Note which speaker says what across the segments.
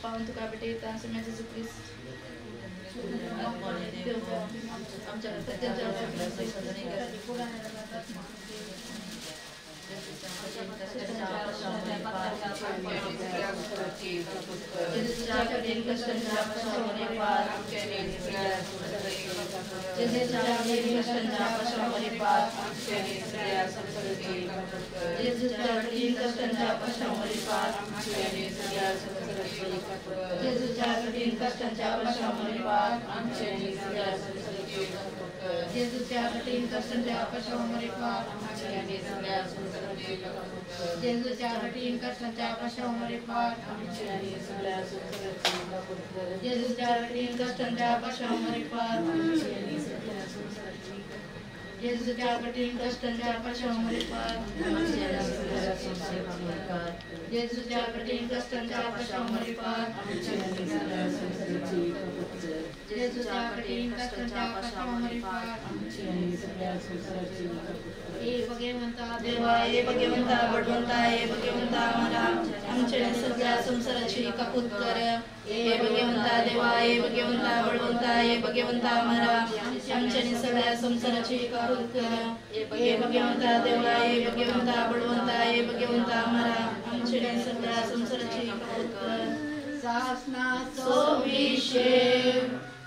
Speaker 1: पावन तुका बेटे तांस में जेसु ख्रिस्त आमच्या Jesusच्या कठीण कष्टांच्या कशामुळे पार जेजूच्या कठीण कष्टांच्या कशामुळे पार जेजूच्या कठीण कष्टांच्या कशामुळे पार जेजूच्या कठीण कष्टांच्या कशामुळे पार जेजूच्या कठीण कष्टांच्या कशामुळे पार जेजूच्या कठीण कष्टांच्या कशामुळे पार हे भगवंता देवा हे भगवंता बळवंता हे भगवंता आम्हाला आमच्या सगळ्या संसाराची कापूत कर हे भगवंता देवा हे भगवंता बळवंता हे भगवंता आम्हाला आमच्या सगळ्या संसाराची कापूत कर हे भगवंता देवा हे भगवंता बळवंता हे भगवंता आम्हाला आमच्या सगळ्या संसाराची कापूत कर सासना सोविशे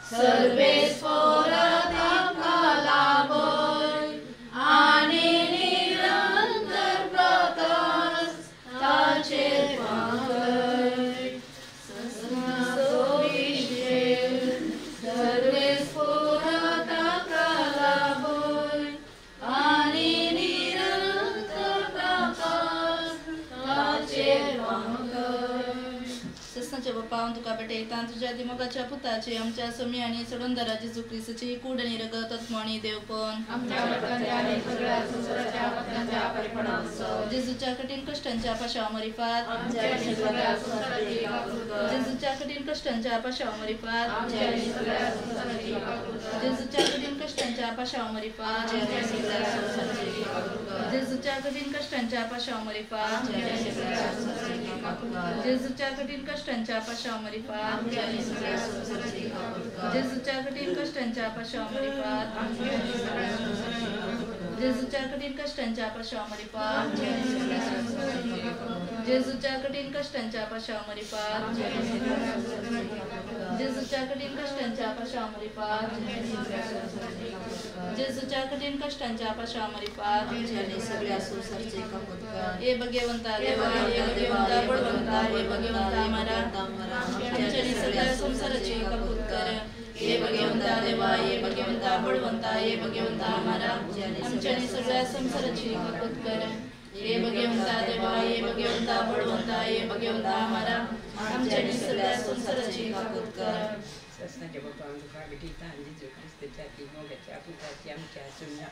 Speaker 1: सर्वे स्फोरता कालाबोय आणि निरंतर प्रकाश ताचे पाहय सोविशे सर्वे स्फोरता कालाबोय आणि निरंतर प्रकाश ताचे पाहय सस्नाचे बाप्पा तुका बेटे तां तुझ्या दिमगाच्या पुताचे आमच्या समी आणि सडोंदरा जेजू ख्रिस्ताची कूड आणि रगत आत्मणी देवपण जेजूच्या कठीण कष्टांच्या पाशावर जेजूच्या कठीण कष्टांच्या पाशावर जेजूच्या कठीण कष्टांच्या पाशावर जेजूच्या कठीण कष्टांच्या पाशावर जेजूच्या कठीण कष्टांच्या पाशावर जेजूच्या कठीण कष्टांच्या पाशावर जेजूच्या कठीण कष्टांच्या पाशावर जेजूच्या कठीण कष्टांच्या पाशावर जेजूच्या कठीण कष्टांच्या पाशावर जेजूच्या कठीण कष्टांच्या पाशावर हे भगवंता देवा हे भगवंता बळवंता हे भगवंता आम्हाला आमच्या सगळ्या संसाराची कबूल कर हे भगवंता देवा हे भगवंता बळवंता हे भगवंता आम्हाला आमच्या सगळ्या संसाराची कबूल कर हे भगवंता देवा हे भगवंता बळवंता हे भगवंता आम्हाला आमच्या सगळ्या संसाराची कबूल कर
Speaker 2: ससनाच्या बाप्पा तुका बेटी तां जेजू ख्रिस्ताच्या दिमगाच्या पुताची आमच्या सुन्ना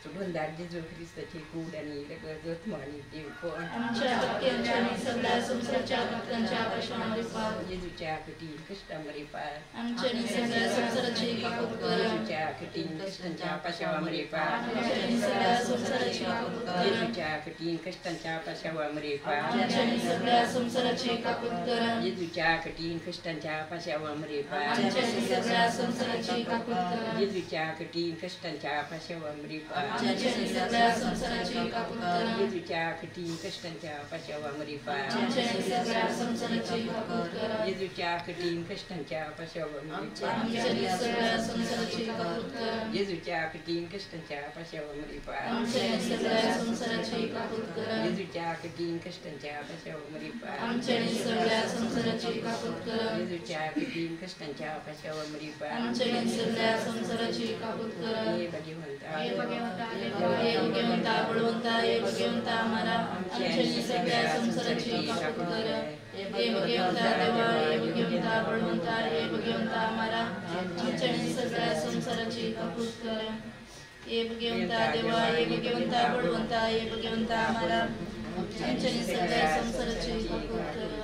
Speaker 2: सुडोंदार जेजू ख्रिस्ताची कूड आणि रगत आत्मणी देवपण
Speaker 1: आमच्या भक्तांच्या आणि सगळ्या संसाराच्या भक्तांच्या पाशावर पार
Speaker 2: जेजूच्या कठीण कष्टांवरी पार
Speaker 1: आमच्या सगळ्या संसाराची कापूत कर
Speaker 2: जेजूच्या कठीण कष्टांच्या पाशावर पार
Speaker 1: सगळ्या संसाराची कापूत कर
Speaker 2: जेजूच्या कठीण कष्टांच्या पाशावर पार
Speaker 1: आमच्या सगळ्या संसाराची कापूत कर
Speaker 2: जेजूच्या कठीण कष्टांच्या पाशावर पार
Speaker 1: आमच्या सगळ्या संसाराची कापूत कर
Speaker 2: जेजूच्या कठीण कष्टांच्या पाशावर पार
Speaker 1: आमच्या सगळ्या संसाराची कापूत कर
Speaker 2: जेजूच्या कठीण कष्टांच्या पाशावर पार
Speaker 1: आमच्या सगळ्या संसाराची कापूत कर
Speaker 2: जेजूच्या कठीण कष्टांच्या पाशावर
Speaker 1: आमच्या सगळ्या संसाराची कापूत कर
Speaker 2: जेजूच्या कठीण कष्टांच्या पाशावर पार
Speaker 1: आमच्या सगळ्या संसाराची कापूत कर
Speaker 2: जेजूच्या कठीण कष्टांच्या पाशावर पार
Speaker 1: आमच्या सगळ्या संसाराची कापूत कर
Speaker 2: जेजूच्या कठीण कष्टांच्या पाशावर पार
Speaker 1: आमच्या सगळ्या संसाराची कापूत कर
Speaker 2: हे भगवंता
Speaker 1: हे भगवंता बळवंता हे भगवंता आम्हाला आमच्या सगळ्या संसाराची कापूत कर हे भगवंता देवा हे भगवंता बळवंता हे भगवंता आम्हाला आमच्या सगळ्या संसाराची कापूत कर हे भगवंता देवा हे भगवंता बळवंता हे भगवंता आम्हाला आमच्या सगळ्या संसाराची कापूत कर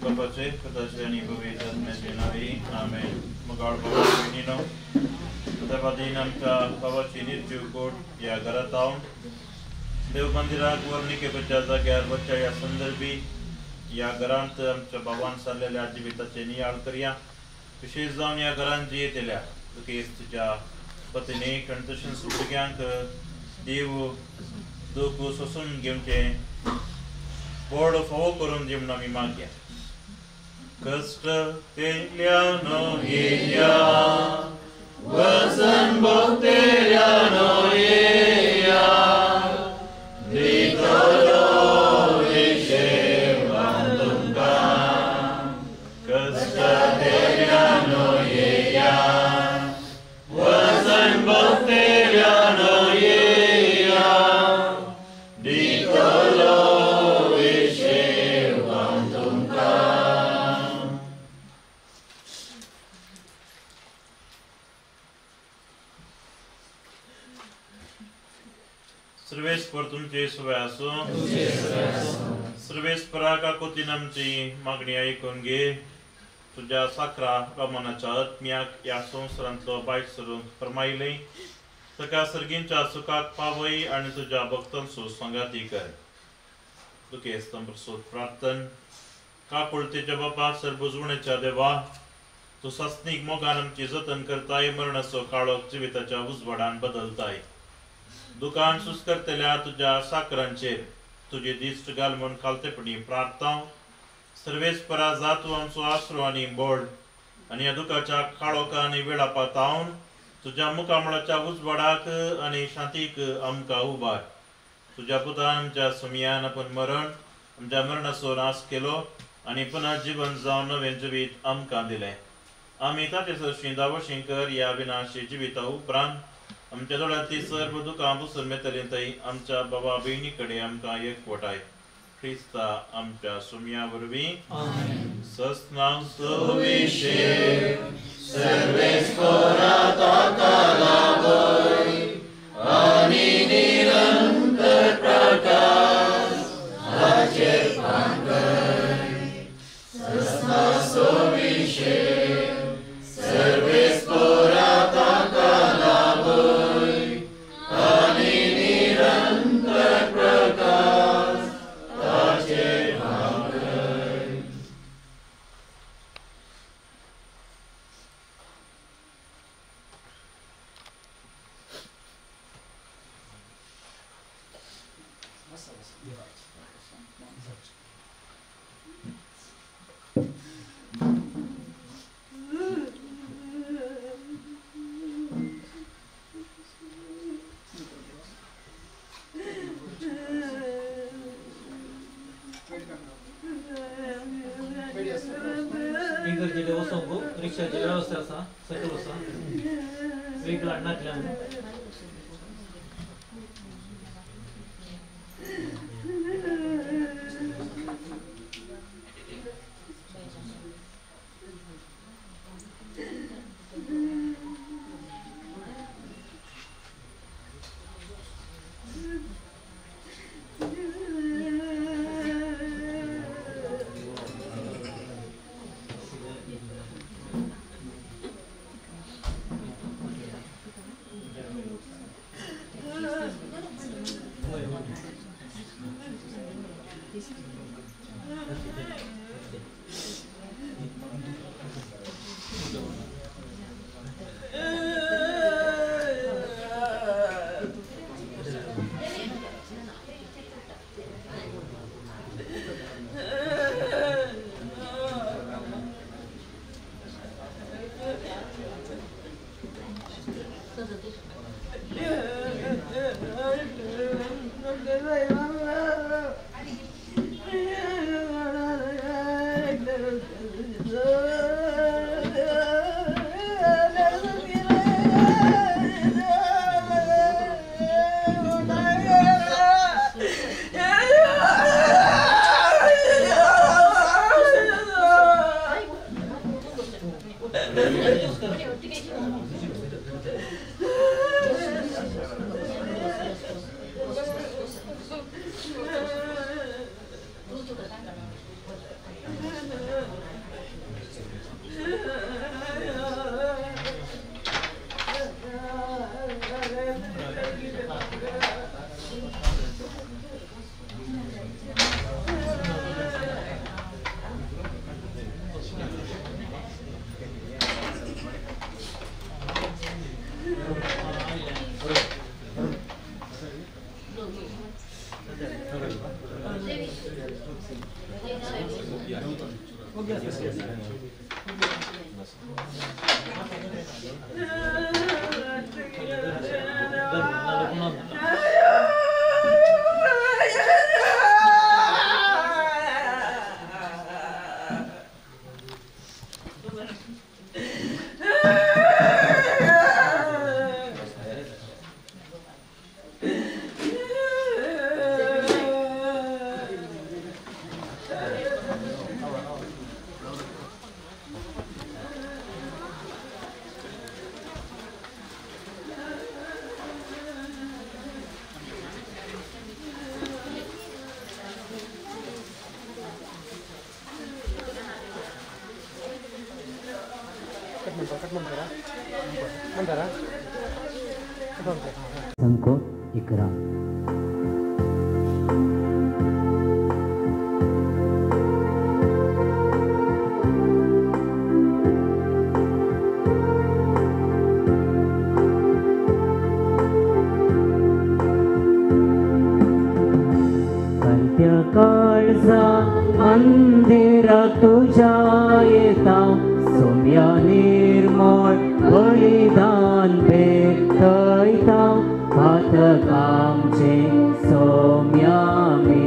Speaker 3: Kapatid, katasyani pavitat mesinari, amen. Magarbala pinino, katapadinan ka kawachinit jukot या गरताओं देव मंदिरात वर्णी के बच्चा गैर बच्चा या संदर्भी या गरांत आमच्या भगवान चाललेल्या जीविताचे नियाळ करूया विशेष जाऊन या घरांत जियेतल्या तुझ्या पत्नी कंटशन सुभ्यांक देव दुःख सोसून घेवचे बोर्ड फोव करून जेवण आम्ही मागया कष्ट तेल्यानो येया वसन भोगतेल्यानो येया दितलो विशेषण तुमका कष्ट तेल्यानो येया वसन भोगतेल्यानो येया दितलो विशेषण तुमका सर्वेस्पर तुमचे सोय असो. सर्वेस्पराका कोतीन आमची मागणी ऐकून घे. तुझ्या साखरा रमणाच्या आत्म्याक या संवसारांतलो बायट सरून फरमायले. सका सर्गींच्या सुखाक पावय आणि तुझ्या भक्तांचो संगाती कर. तुके स्तंभसोत प्रार्थन का कुळतेच्या बापा सर्वजुण्याच्या देवा. तू सस्निक मोगान आमची जतन करताय. मरणाचो काळोख जिविताच्या उजवाडान बदलताय. दुकान सुस्करतेल्या तुझ्या साखरांचेर तुझे दिश्ट घाल म्हूण खालतेपणी प्रार्थांव. सर्वेस्परा जातू आमचो आसरो आनी बोड आनी ह्या दुखाच्या काळोखा आनी वेळापा तावन तुझ्या मुखामळाच्या उजवाडाक आनी शांतीक आमकां उबार. तुझ्या पुतान आमच्या सुमयान आपण मरण आमच्या मरणाचो नाश केलो आनी पुन्हा जीवन जावन नवें जिवीत आमकां दिलें. आमी ताचे सरशी दावोशी कर. या विनाशी जिविता उपरांत आमच्या दोळ्यांतली सर्व दुखां पुसून मेतली थंय आमच्या बाबा भयणी कडेन आमकां एकवटाय. ख्रिस्ता आमच्या सुमया वरवीं सस्नांव सविशेष सर्वेस्परा ताका लागोय आनी निरंतर प्रकाश ताचेर पांगय. सस्नांव सविशेष सर्वेस्परा ताका लागोय आनी निरंतर प्रकाश ताचेर पांगय.
Speaker 4: इगर्जेचे वसंगो रिक्षाची व्यवस्था असा सकल असा वेगळा नाटल्या.
Speaker 5: Sangkut ikram. काळजा मंदिरात तुझ्या येता सोम्या निर्मळ बलिदान भेटयता पातकामचे सोम्या मी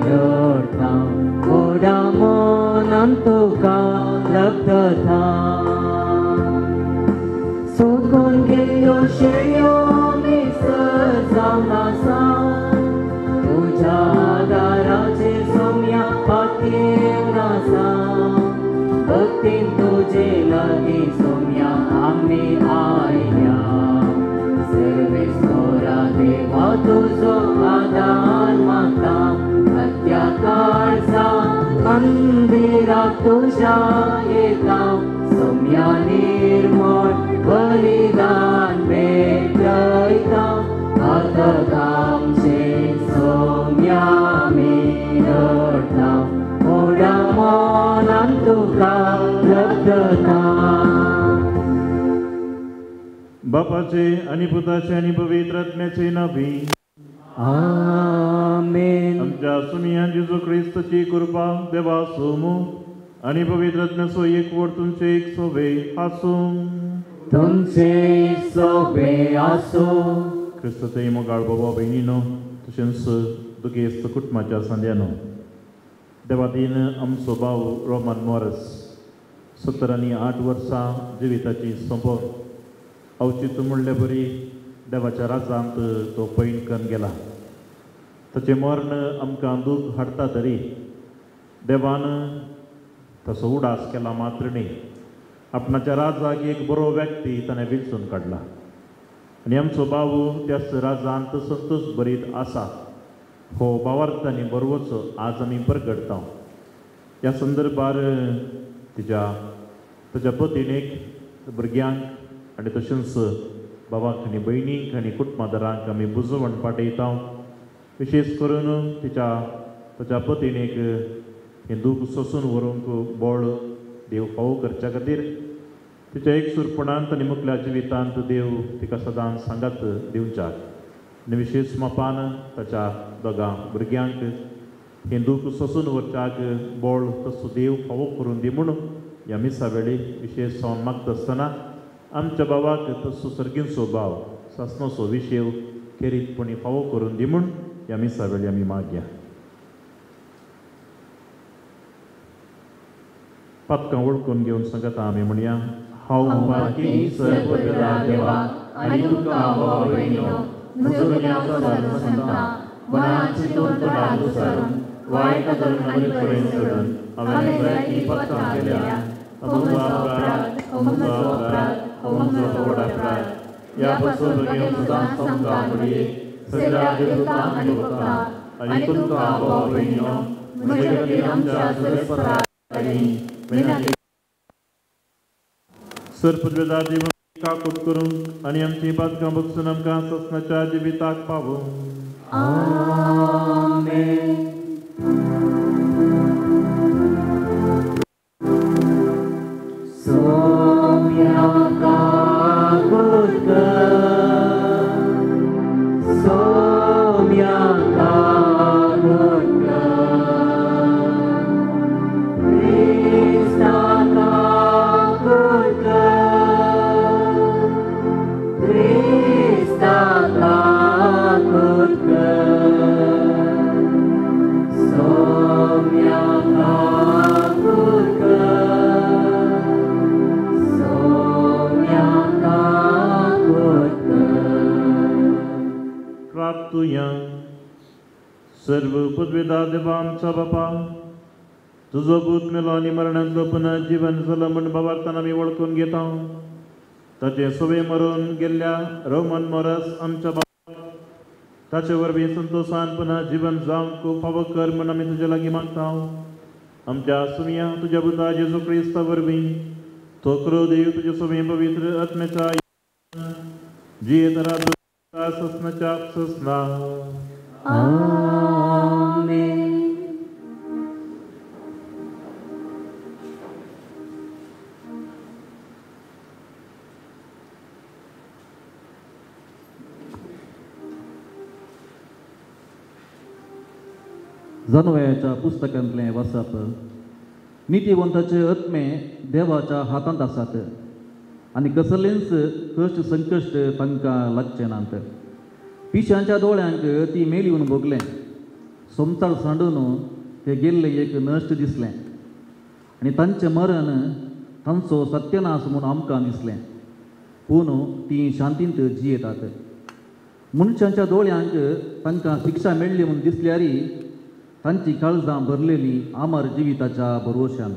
Speaker 5: रडता ओढा मनान तुका लग्धता सोडून गेलो शेयो मी जावन आसा तुझ्या आदाराचे सोम्या पातीव नासा भक्तीन तुझे लागी सोम्या आम्ही आयल्या सर्वेस्वरा देवा तुझो आदार मागता हत्या काळजा मंदिरात तुझ्या येता सोम्या निर्मळ बलिदान भेटयता पातकामचे सोम्या मी रडता ओढा मनान तुका लग्धता
Speaker 3: बापाचे आणि पुताचे आणि पवित्र आत्म्याचे नावी
Speaker 5: आमेन.
Speaker 3: आमच्या सुमियान जेजू ख्रिस्ताची कृपा देवा सोमू आणि पवित्र आत्म्याचो एक वड तुमचे एक सोबे आसूं
Speaker 5: तुमचे सोबे आसो.
Speaker 3: क्रिस्ताचे मोगाळ बाबा बहिणीनो तशेंच दुगेस्त कुटुंबाच्या सांद्यानो देवादीन आमचो भाव रोमन मॉरस 70 वर्सां जिविताची सोंपो अवचित म्हणले बरी देवाच्या राजांत तो पैण करून गेला. ताचें मरण आमकां दूख हाडटा तरी देवान तसो उडास केला मात्र न्ही आपणाच्या राजाक एक बरो व्यक्ती ताणें वेंचून काडला आनी आमचो भाव त्याच राजांत संतोश बरीत आसा हो भावार्थ आनी बरोवचो आज आमी परगडटा. ह्या संदर्भार ताच्या पत्नीक भुरग्यांक आनी तशेंच भावाक आनी भयणीक आनी कुटुंबादारांक आमी बुजवण पाठयता. विशेश करून ताच्या पत्नीक हें दूख सोंसून व्हरूंक बळ देव फावो करच्या खातीर तिच्या एकसूरपणांत आनी मुखल्या जिवितांत देव तिका सदांच सांगात दिवच्याक आनी विशेश मापान ताच्या दोगां भुरग्यांक हें दूख सोंसून व्हरच्याक बळ तसो देव फावो करून दी म्हूण ह्या मिसा वेळी विशेश सावन मागता आसतना आमच्या भावाक तसो सर्गींचो भाव सासणाचो विशेव खेरीतपणी फावो करून दी म्हूण ह्या मिसा वेळी आमी मागया. पातकां वळखून घेवन सांगता आमी म्हणया हांव पातकी सर्वपिता देवा आनी तुका भाव भयणीनो म्हजो गुन्यांव सर्वसंता मनाची दोतोडाक उसरून वायट धर्मानी पर्यंत चडून हांवें जायतीं पातकां केल्या म्हजो अपराध म्हजो व्हड अपराध ह्या पासून घेवन सदांच तुमकां म्हणये सगळ्या देवतां आनी भक्तां आनी तुमकां भाव भयणीनो म्हजे खातीर आमच्या सर्वेस्पराक आनी विनंती सर्पद्वेदार जीवन काकूट करून आनी आमची पातकां बगसून आमकां ससनाच्या जिविताक पावूं.
Speaker 5: आमेन. सोम्या काकूट सोम्या काकूट
Speaker 3: सर्व पदवेदार देवा आमचा बापा तुझो भूत मेलो आनी मरणांतलो पुन्हा जीवन जालो म्हण भावार्थान आमी वळखून घेता. ताचे सवे मरून गेल्ल्या रोमन मॉरस आमच्या बापाक ताचे वरवीं संतोशान पुन्हा जीवन जावंक फावो कर म्हण आमी तुजे लागीं मागता. आमच्या सुमिया तुज्या पुता जेजू क्रिस्ता वरवीं तो क्रोधयुक्त तुझ्या सवयी पवित्र आत्म्याचा जी तरा ससनाच्या ससना
Speaker 5: आमेन.
Speaker 4: जानवयाच्या पुस्तकांतले वाचप. नितीवंताचे आत्मे देवाच्या हातांत आसात आनी कसलेंच कश्ट संकश्ट तांकां लागचे नात. पिशांच्या दोळ्यांक ती मेलिवन भोगलें. सोमताळ सांडून ते गेल्ले एक नश्ट दिसलें आनी तांचें मरण तांचो सत्यनाश म्हूण आमकां दिसलें. पूण ती शांतींत जियेतात. मनशांच्या दोळ्यांक तांकां शिक्षा मेळ्ळी म्हूण दिसल्यारी तांची काळजां भरलेली आमर जिविताच्या भरवशान.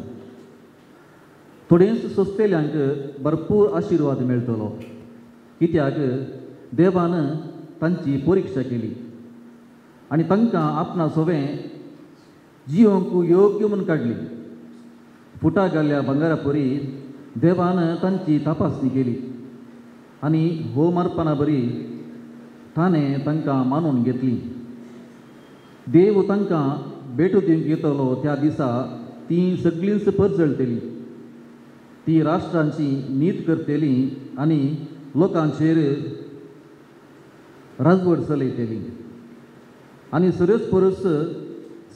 Speaker 4: थोडेंच सोंसतेल्यांक भरपूर आशिर्वाद मेळटलो, कित्याक देवान तांची परिक्षा केली आनी तांकां आपणा सोबें जियोंक योग्य म्हूण काडली. फुटा घाल्ल्या भांगारा परी देवान तांची तपासणी केली आनी हो मारपणा बरी ताणें तांकां मानून घेतली. देव तांकां भेटो दिवंक येतलो त्या दिसा ती सगळींच परजळटली. ती राष्ट्रांची नीत करतली आनी लोकांचेर राजवट चलयतली आनी सरस परस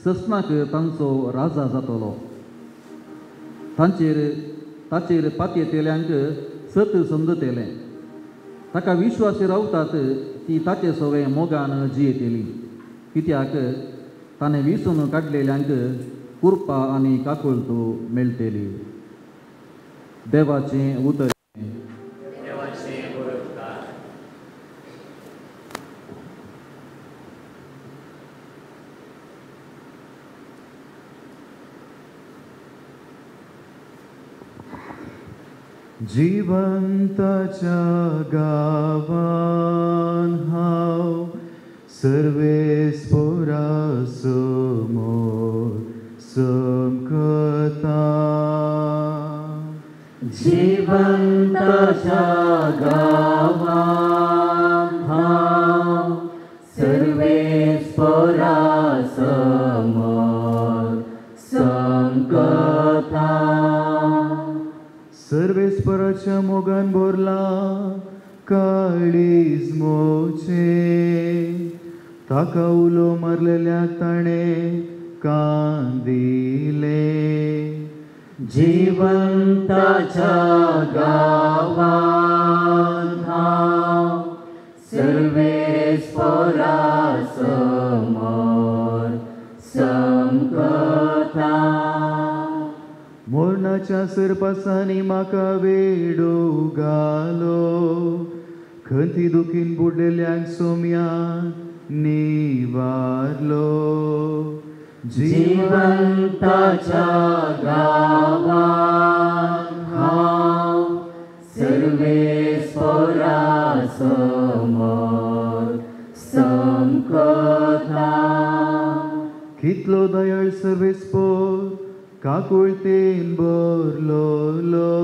Speaker 4: ससनाक तांचो राजा जातलो. ताचेर पातयेतेल्यांक सत समजतलें. ताका विश्वास रावतात ती ताचे सोबें मोगान जियेतली, कित्याक ताणें विसरून काडलेल्यांक कुरपा आनी काकुळतो मेळटली. देवाचें उतर.
Speaker 6: जिवंताच्या गावान हांव सर्वेस्परा समोर समकता.
Speaker 5: जिवंताच्या गावान हांव सर्वेस्परा समोर समकता.
Speaker 6: सर्वेस्पराच्या मोगान भरला काळीज मोचे. ताका उलो मारलेल्या ताणें कांदिले.
Speaker 5: जिवंताच्या गावान हांव सर्वेस्परा समोर समकता.
Speaker 6: मोरणाच्या सरपासांनी म्हाका वेडो घालो. खंती दुखीन बुडलेल्यांक सोम्यान निवारलो.
Speaker 5: जिवंताच्या गावान हांव सर्वेस्परा समोर समकता.
Speaker 6: कितलो दयाळ सर्वेस्पर काकुळतेन भरलोलो.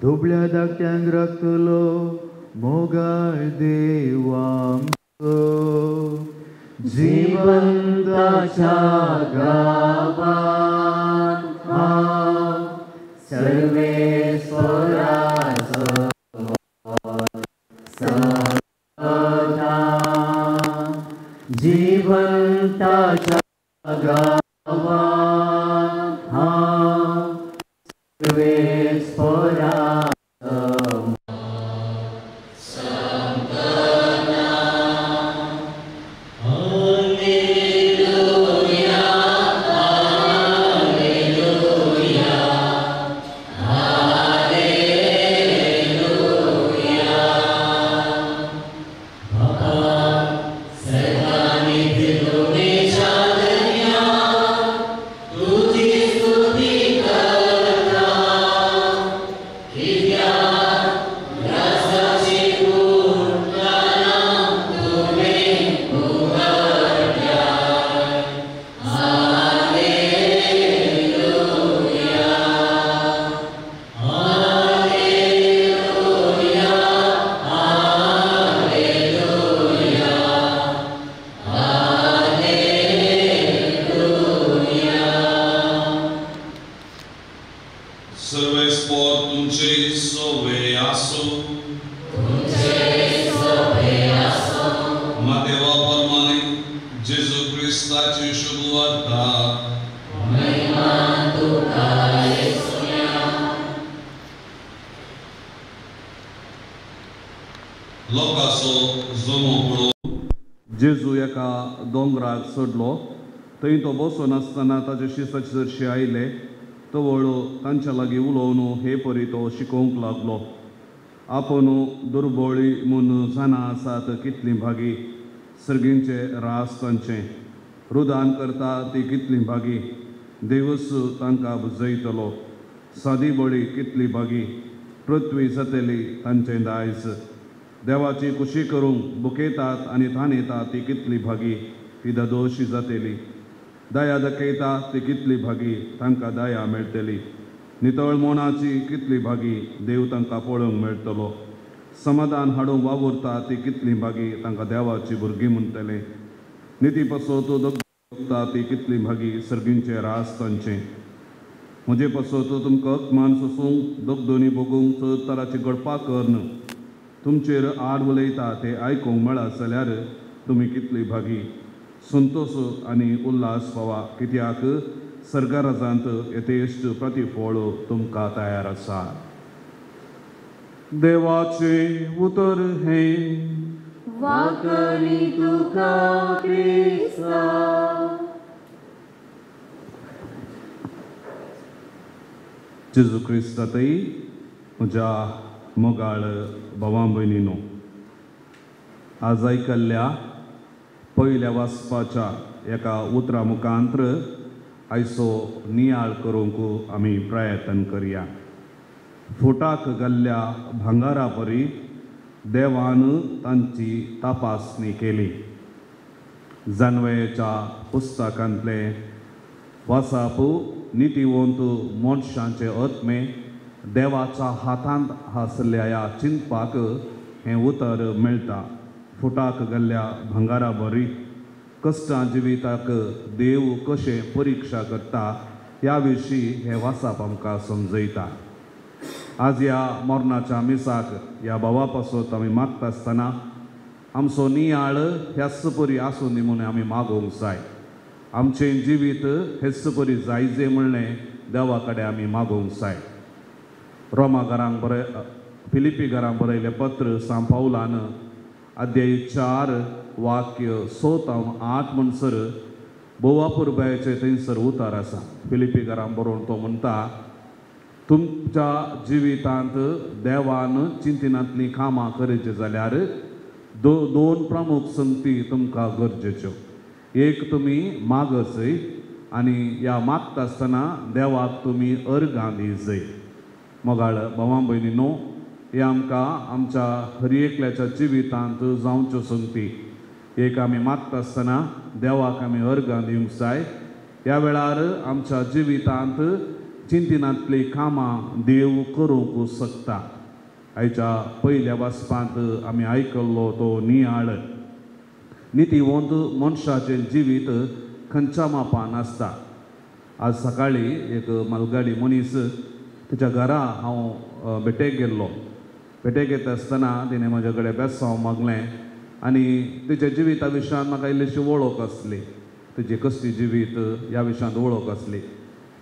Speaker 6: दुबळ्या धाकट्यांक राखतलो मोगाळ देवांचो.
Speaker 5: जिवंताच्या गावान हांव सर्वेस्परा समोर समकता. जिवंताच्या गावान हांव सर्वेस्परा
Speaker 7: Hallelujah, hallelujah. तुमचे सोवे आसो देवा परमाने जेजू क्रिस्ताची शुभ वार्ता लोकांचो जमो पळोवन
Speaker 8: जेजू एका दोंगराक चडलो थंय तो बसून आसतना ताचे शिसाचे चडशे आयले तो वळू तांच्या लागीं उलोवन हे परी तो शिकोवंक लागलो आपूण दुर्बळी म्हूण जाणां आसात कितलीं भागी सर्गींचे रास तांचे रुदान करता ती कितलीं भागी देवस तांकां बुजयतलो सादी बळी कितली भागी पृथ्वी जातली तांचें दायज देवाची कुशी करूंक बुकयतात आनी थांयतात ती कितली भागी ती दोशी जातली दया दाखयता ती कितली भागी तांकां दया मेळटली नितळ मोनाची कितली भागी देव तांकां पळोवंक मेळटलो समाधान हाडूंक वावुरता ती कितली भागी तांकां देवाची भुरगीं म्हणटले निती पासत दोगता ती कितली भागी सर्गींचे रास तांचे म्हजे पासत तुमकां अकमान सोसूंक दोगदोनी बगूंक चड तराची गडपा करन तुमचेर आड उलयता ते आयकूंक मेळत जाल्यार तुमी कितली भागी संतोश आनी उल्हास पावा कित्याक सर्गराजांत यथेश्ट प्रतिफळ तुमकां तयार आसा देवाचे उतर हे
Speaker 5: वाकली तुका क्रिस्ता
Speaker 8: जेजू क्रिस्तातय म्हज्या मोगाळ भावां भयणीनो आज आयकल्ल्या पयल्या वाचपाच्या एका उतरा मुखांतर आयचो नियाळ करूंक आमी प्रयत्न करया फुटाक घाल्ल्या भांगारा परी देवान तांची तपासणी केली जानवेच्या पुस्तकांतले वाचप नितीवंत मनशांचे आत्मे देवाच्या हातांत आसल्या ह्या चिंतपाक हें उतर मेळटा फुटाक घाल्ल्या भांगारा बरी कश्टां जिविताक देव कशें परिक्षा करता ह्या विशीं हें वाचप आमकां समजयता आज ह्या मरणाच्या मिसाक ह्या भावा पासत आमी मागता आसतना आमचो नियाळ ह्याच परी आसूं दी म्हणून आमी मागोवंक जाय आमचें जिवीत हेच परी जायजे म्हणलें देवा कडेन आमी मागोवंक जाय रोमा घरांक बरय फिलिपी घरांक बरयलें पत्र सांत पावलान अध्याय 4 वाक्य 7-8 म्हणसर बोवा पुरबायचे थंयसर उतार आसा फिलिपी घरांक बरोवन तो म्हणटा तुमच्या जिवितांत देवान चिंतनांतलीं कामां करचीं जाल्यार दोन प्रमुख संगती तुमकां गरजेच्यो एक तुमी मागचय आनी ह्या मागता आसतना देवाक तुमी अर्गां दिजय मोगाळ भावां भयणीनो हे आमकां आमच्या हर एकल्याच्या जिवितांत जावच्यो संगती एक आमी मागता आसतना देवाक आमी अर्गां दिवंक जाय ह्या वेळार आमच्या जिवितांत चिंतनांतलीं कामां देव करूंक शकता आयच्या पयल्या वाचपांत आमी आयकल्लो तो नियाळ नितीवंत मनशाचें जिवीत खंयच्या मापान आसता आज सकाळीं एक मालगाडी मनीस तिच्या घरा हांव भेटेक गेल्लो भेटेक येता आसतना तिणें म्हाजे कडेन बेसांव मागलें आनी तिच्या जिविता विशयान म्हाका इल्लीशी वळख आसली तिची कसली जिवीत ह्या विशयांत वळख आसली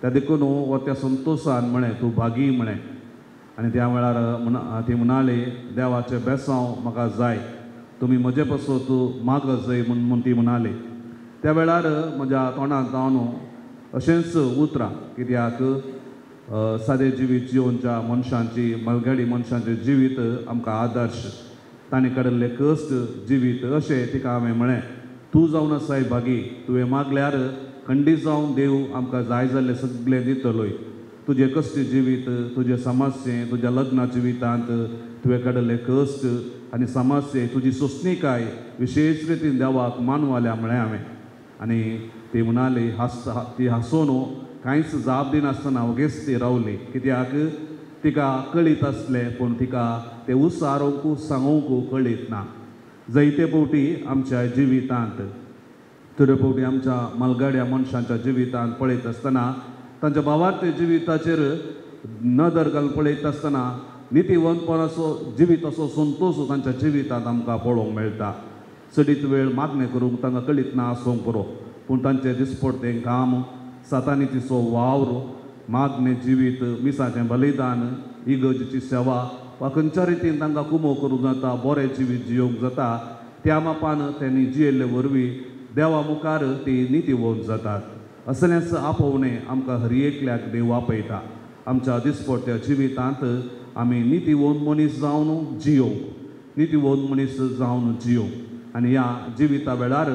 Speaker 8: त्या देखून हो त्या संतोशान म्हळें तूं भागी म्हळें आनी त्या वेळार ती म्हणाली देवाचें बेसांव म्हाका जाय तुमी म्हजे पासत मागचय म्हूण ती म्हणाली त्या वेळार म्हज्या तोंडांत जावन अशेंच उतरां कित्याक सादें जिवीत जिवोवच्या मनशांची मलगाडी मनशांचें जिवीत आमकां आदर्श तांणी काडिल्लें कश्ट जिवीत अशें तिका हांवें म्हळें तूं जावन आसाय भागी तुवें मागल्यार खंडीत जावन देव आमकां जाय जाल्लें सगळें दितलोय तुजें कश्ट जिवीत तुजें समस्ये तुज्या लग्ना जिवितांत तुवें काडिल्लें कश्ट आनी समस्ये तुजी सोंसणीकाय विशेश रितीन देवाक मानवाल्या म्हळें हांवें आनी ती म्हणाली ती हांसून कांयच जाप दिनासतना ओगेच ती रावली कित्याक तिका कळीत आसलें पूण तिका तें उसारोवंक सांगूंक कळीत ना जायते फावटी आमच्या जिवितांत थोडे फावटी आमच्या मलगाड्या मनशांच्या जिवितांत पळयत आसतना तांच्या भावार्थी जिविताचेर नदर घालून पळयता आसतना नितीवंतपणाचो जिवीत असो संतोश तांच्या जिवितांत आमकां पळोवंक मेळटा. चडीत वेळ मागणें करूंक तांकां कळीत ना आसूंक पुरो, पूण तांचें दिसपडटें काम, सातानितीचो वावर, मागणें जिवीत, मिसाचें बलिदान, इगर्जेची सेवा वा खंयच्या रितीन तांकां कुमो करूंक जाता, बरें जिवीत जियोंक जाता, त्या मापान त्यांनी जियेल्ले वरवीं देवा मुखार ती नितीवंत जातात. असलेंच आपोवणें आमकां हर एकल्याक देव आपयता. आमच्या दिसपट्ट्या जिवितांत आमी नितीवंत मनीस जावन जियोंक, नितीवंत मनीस जावन जियोंक आनी ह्या जिविता वेळार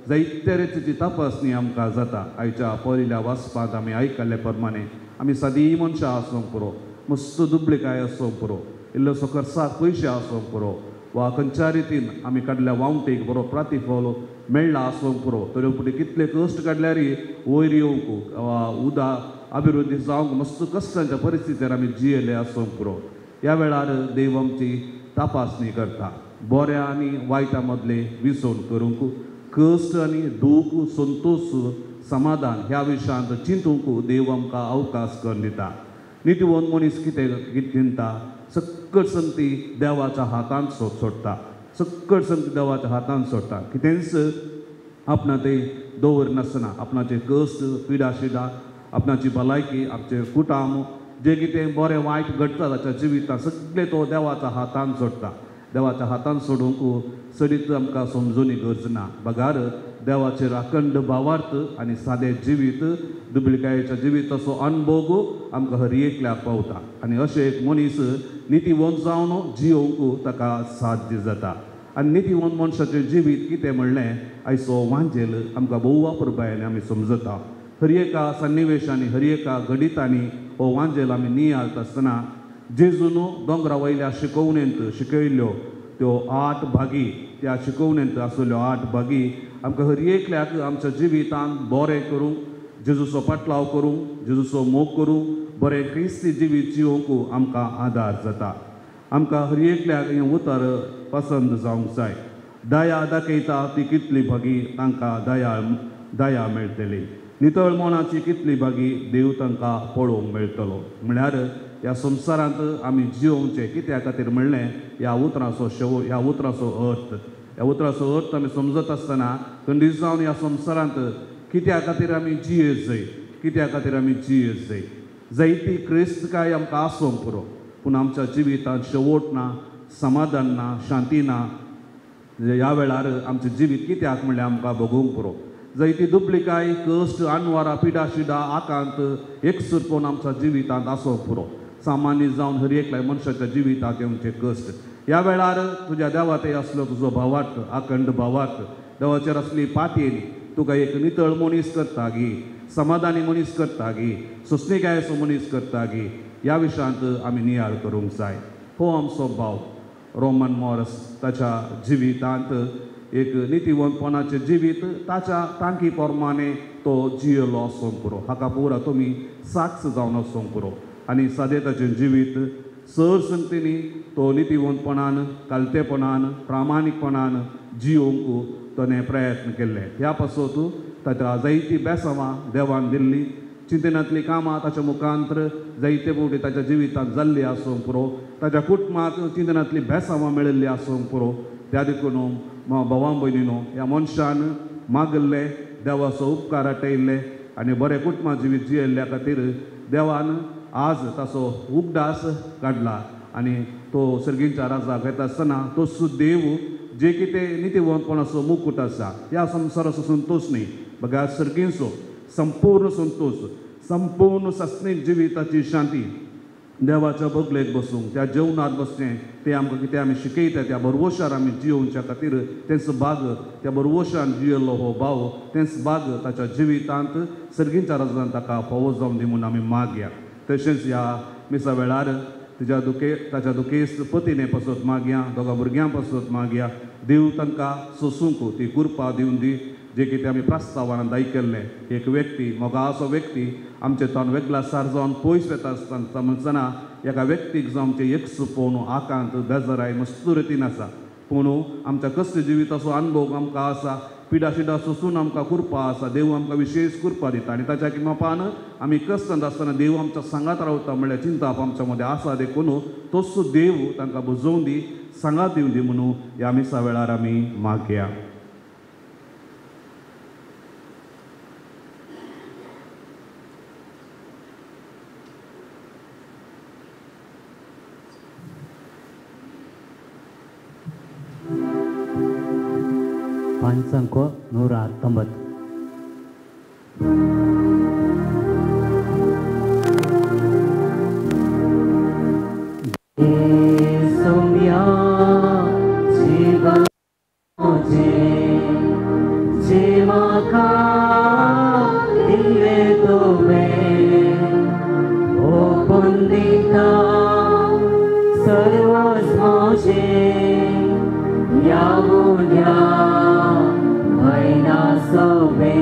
Speaker 8: जायते रितीची तपासणी आमकां जाता. आयच्या पयल्या वाचपांत आमी आयकल्ले प्रमाणे आमी सादी मनशां आसूंक पुरो, मस्त दुबळीकाय आसूंक पुरो, इल्लोसो खर्चाक पयशे आसूंक पुरो, वा खंयच्या रितीन आमी काडल्या वावटेक बरो प्रतिफल मेळ्ळा आसूंक पुरो, तरी पूण कितले कश्ट काडल्यारय वयर येवंक वा उदा अभिवृद्धी जावंक मस्त कश्टांच्या परिस्थितीर आमी जियेले आसूंक पुरो. ह्या वेळार देव आमची तपासणी करता. बऱ्या आनी वायटा मदले विसवण करूंक, कश्ट आनी दूख, संतोश, समाधान ह्या विशयांत चिंतूंक देव आमकां अवकाश करून दिता. नितीवंत मनीस कितें चिंता? सक्कट संगती देवाच्या हातांत सोडटा, सक्कट संगती देवाच्या हातांत सोडटा. कितेंच आपणा ते दवरनासतना आपणाचे कश्ट, पिडा शिडा, आपणाची भलायकी, आपचे कुटुंब, जे कितें बरें वायट घडटा ताच्या जिवितांत सगळें तो देवाच्या हातांत सोडटा. देवाच्या हातांत सोडूंक सडीत आमकां समजुनी गरज ना. बगार देवाचेर अखंड भावार्थ आनी सादें जिवीत, दुबळकायेच्या जिविताचो अनुभव आमकां हर एकल्याक पावता. आनी अशें एक मनीस नितीवंत जावन जियोंक ताका साध्य जाता. आनी नितीवंत मनशाचें जिवीत कितें म्हणलें आयचो वांजेल आमकां भोव वापरबायेन आमी समजता. हर एका सन्निवेशांनी, हर एका घडितांनी हो वांजेल आमी नियाळटा आसतना जेजून दोंगरा वयल्या शिकवणेंत शिकयल्ल्यो त्यो 8 भागी, त्या शिकवणेंत आसल्यो 8 भागी आमकां हर एकल्याक आमच्या जिवितांत बरें करूंक, जेजूचो पाटलाव करूंक, जेजूचो मोग करूंक, बरें क्रिस्ती जिवीत जियोंक आमकां आदार जाता. आमकां हर एकल्याक हें उतर पसंद जावंक जाय. दया दाखयता ती कितली भागी तांकां दया मेळटली. नितळ मनाची कितली भागी देव तांकां पळोवंक मेळटलो. म्हळ्यार ह्या संवसारांत आमी जियोवचें कित्या खातीर म्हणलें ह्या उतराचो ह्या उतराचो अर्थ. ह्या उतराचो अर्थ आमी समजत आसतना खंडीत जावन ह्या संवसारांत कित्या खातीर आमी जियेत जाय, कित्या खातीर आमी जियेत जाय. जायती क्रिस्तकाय आमकां आसूंक पुरो, पूण आमच्या जिवितांत शेवट ना, समाधान ना, शांती ना. ह्या वेळार आमचें जिवीत कित्याक म्हणल्यार आमकां भोगूंक पुरो. जायती दुबळीकाय, कश्ट, आनवारां, पिडा शिडा, आकांत एकसुरपण आमच्या जिवितांत आसूंक पुरो. सामान्य जावन हर एकल्या मनशाच्या जिवितांत येवचे कश्ट. ह्या वेळार तुज्या देवाते असलो तुजो भावार्थ, अखंड भावार्थ, देवाचेर असली पातयेनी तुका एक नितळ मनीस करता गी, समाधानी मनीस करता गी, सोंसणीकायेचो मनीस करता गी. ह्या विशयांत आमी नियाळ करूंक जाय. हो आमचो भाव रोमन मॉरस ताच्या जिवितांत एक नितीवंतपणाचें जिवीत ताच्या तांकी प्रमाणे तो जियेलो आसूंक पुरो. हाका पुरा तुमी साक्ष जावन आसूंक पुरो. आनी सादें ताचें जिवीत सर संगतीनी तो नितीवंतपणान, कालतेपणान, प्रामाणीकपणान जियोंक ताणें प्रयत्न केल्ले. ह्या पासत ताच्या जायतीं बेसांवां देवान दिल्लीं, चिंतनांतलीं कामां ताच्या मुखांतर जायते फावटी ताच्या जिवितांत जाल्लीं आसूंक पुरो. ताच्या कुटुंबाक चिंतनांतलीं बेसांवां मेळिल्लीं आसूंक पुरो. त्या देखून भावां भयणीनो, ह्या मनशान मागल्ले, देवाचो उपकार आटयल्ले आनी बरें कुटुंबा जिवीत जियेल्ल्या खातीर देवान आज ताचो उगडास काडला. आनी तो सर्गींच्या राजाक येता आसतना तोच देव जे कितें नितीवंतपणाचो मुकूट आसा, ह्या संवसाराचो संतोश न्ही, बघा सर्गींचो संपूर्ण संतोष, संपूर्ण सस्नीक जिविताची शांती देवाच्या बगलेक बसूंक, त्या जेवणात बसचें, तें आमकां कितें आमी शिकयता त्या बरवशार आमी जियोवच्या खातीर तेंच भाग त्या बरवशान जियेल्लो हो भाव, तेंच भाग ताच्या जिवितांत सर्गींच्या राजान ताका फावो जावन दी म्हूण आमी मागया. तशेंच ह्या मिसा वेळार ताच्या दुखेस्त पतीने पासत मागया, दोगां भुरग्यां पासत मागया. देव तांकां सोसूंक ती कृपा दिवन दी. जे कितें आमी प्रस्तावान आयकल्लें, एक व्यक्ती, मोगाचो व्यक्ती आमचे तोंड वेगळा सार जावन पयस वता आसतना एका व्यक्तीक जो आमचे एकसुपोवन आकांत बेजाराय मस्त रितीन आसा, पूण आमच्या कश्ट जिविताचो अनुभव आमकां आसा. पिडा शिडा सोसून आमकां कृपा आसा. देव आमकां विशेष कृपा दिता आनी ताच्या किंमपान आमी कश्टांत आसतना देव आमच्या सांगात रावता म्हणल्यार चिंता आमच्या मदें आसा देखून तोच देव तांकां बुजोवन दी, सांगात दिवन दी म्हणून ह्या मिसा वेळार आमी मागया.
Speaker 9: ಪಂಚಂಕೋ 119. ಸೌಮ್ಯ ಜೀವನ जेवाका दिले तोवे ओपन दिता सर्व माझे यावुल्या मैना सवे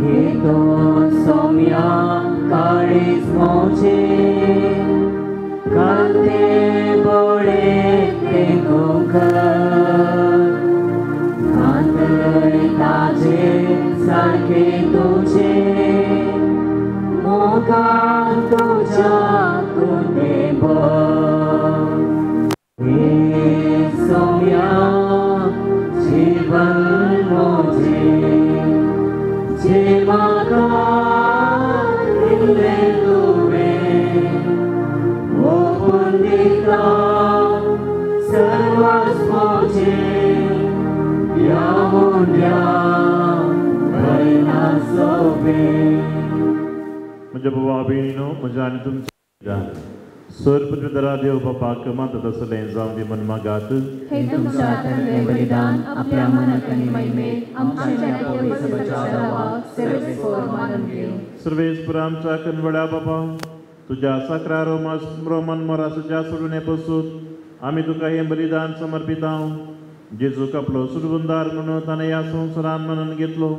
Speaker 9: घेतो सौम्या काळीज मोचे कांदे बोळे ते गोकर ताजे सारखे तुझे मोगान तुझ्या कुंदेब सौम्या जीवन मोजे जे म्हाका दिले तुवें ओपून दिता सर्वच मोजे
Speaker 3: म्हज्या बोवा भयणीनो म्हज्या आनी तुमच्या सर्वपुत्रधरा देव बापाक मात तसलें जावं दी म्हण मागात.
Speaker 1: हे तुमच्या हातांतलें बलिदान आपल्या मनात आनी महिमेत आमच्या पवित्र बचावाक सर्वेस्वर मानून घेवं.
Speaker 3: सर्वेस्वर आमच्या कनवड्या बाबा तुज्या साकरा रोमन मोरासाच्या सोडून पसून आमी तुका हें बलिदान समर्पिता. जेजूक आपलो सुरबुंदार म्हणून ताणें ह्या संवसारान म्हणून घेतलो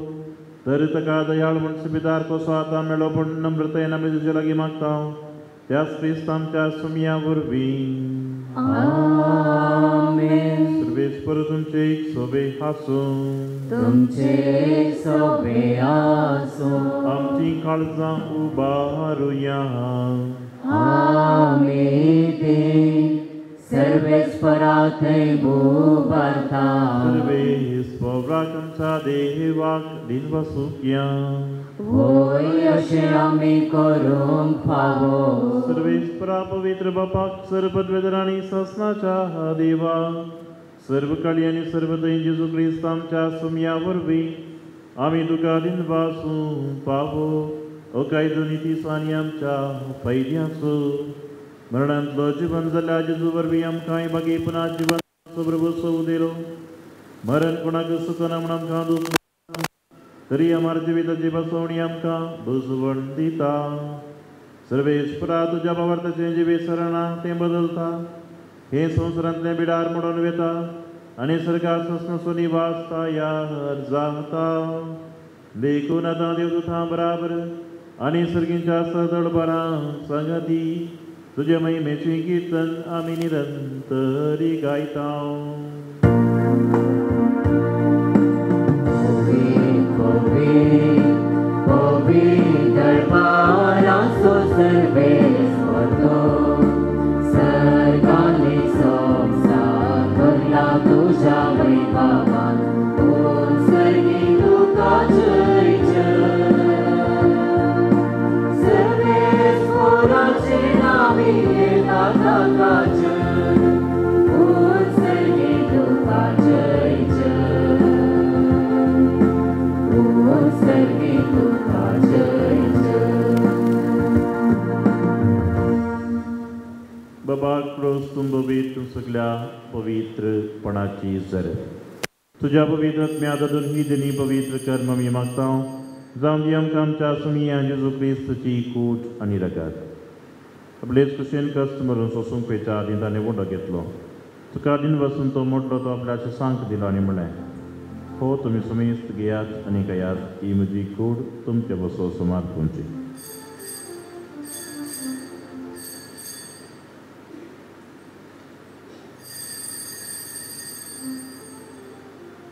Speaker 3: तर ताका दयाळ म्हण सुबेदार कसो आतां मेळ्ळो पूण नम्रतेन आमी तुजे लागीं मागता. त्याच क्रिस्त आमच्या सुमया वरवीं सर्वेस्पर तुमचे एक सोबे हासूं
Speaker 9: तुमचे सोबे आसूं
Speaker 3: आमची काळजां उबारुया.
Speaker 9: आमीन. सर्वेस्पराथै भूभारता
Speaker 3: सर्वेस्पराक आमच्या देवाक दिन वसूक्या
Speaker 9: होय अशें आमी करूंक फावो.
Speaker 3: सर्वेस्परा पवित्र बापाक सर्वपदवेदर आनी ससनाच्या देवा सर्व काळी आनी सर्व दय जेजू क्रिस्त आमच्या सुमया वरवीं आमी तुका दिन वासूं पावो. अकाय दोनी दिसांनी आमच्या पैद्याचो मरणांतलो जीवन जाल्या जेजू वरवीं आमकां बागी पुना जिवन प्रभू सोव दिलो. मरण कोणाक सुचना म्हण आमकां दूख तरी आमार जिविताची बसवणी आमकां बुजवण दिता. सर्वेस्परा तुज्या भावार्थाचें जिवीत सरना तें बदलता. हे संवसारांतलें बिडार मोडून वेता आनी सरकार ससनसो निवास तयार जाता. देखून आतां देवदूतां बराबर आनी सर्गींच्या सदळबरां संगती तुझे महिमेची कीर्तन आमी निरंतरी गायता.
Speaker 9: दरबाराचो सर्वेस्पर सर्गांनी संसार भरला तुझ्या वैभवान पूर्ण सर्गी तुका जय जय. सर्वेस्पराचे नावे येता ताका जय पूर्ण सर्गी तुका जय जय पूर्ण सर्गी तुका जय जय.
Speaker 3: बाबाक प्रोस तुंबवीत तूं सगळ्या पवित्रपणाची जर तुझ्या पवित्र आत्म्यादादून ही दिनी पवित्र कर्म मी मागता. जावं दी आमकां आमच्या सुमिया जेजू क्रिस्ताची कूट आनी रगत. आपलेच कुशेन कश्ट मरून सोसूंक पयच्या आदी ताणें वोडो घेतलो. तुका दिन वचून तो मोडलो तो आपल्याच्या सांक दिलो आनी म्हणलें हो तुमी सुमेस्त घेयात आनी कयात ही म्हजी कूड तुमचे बसो सुमार तुमची.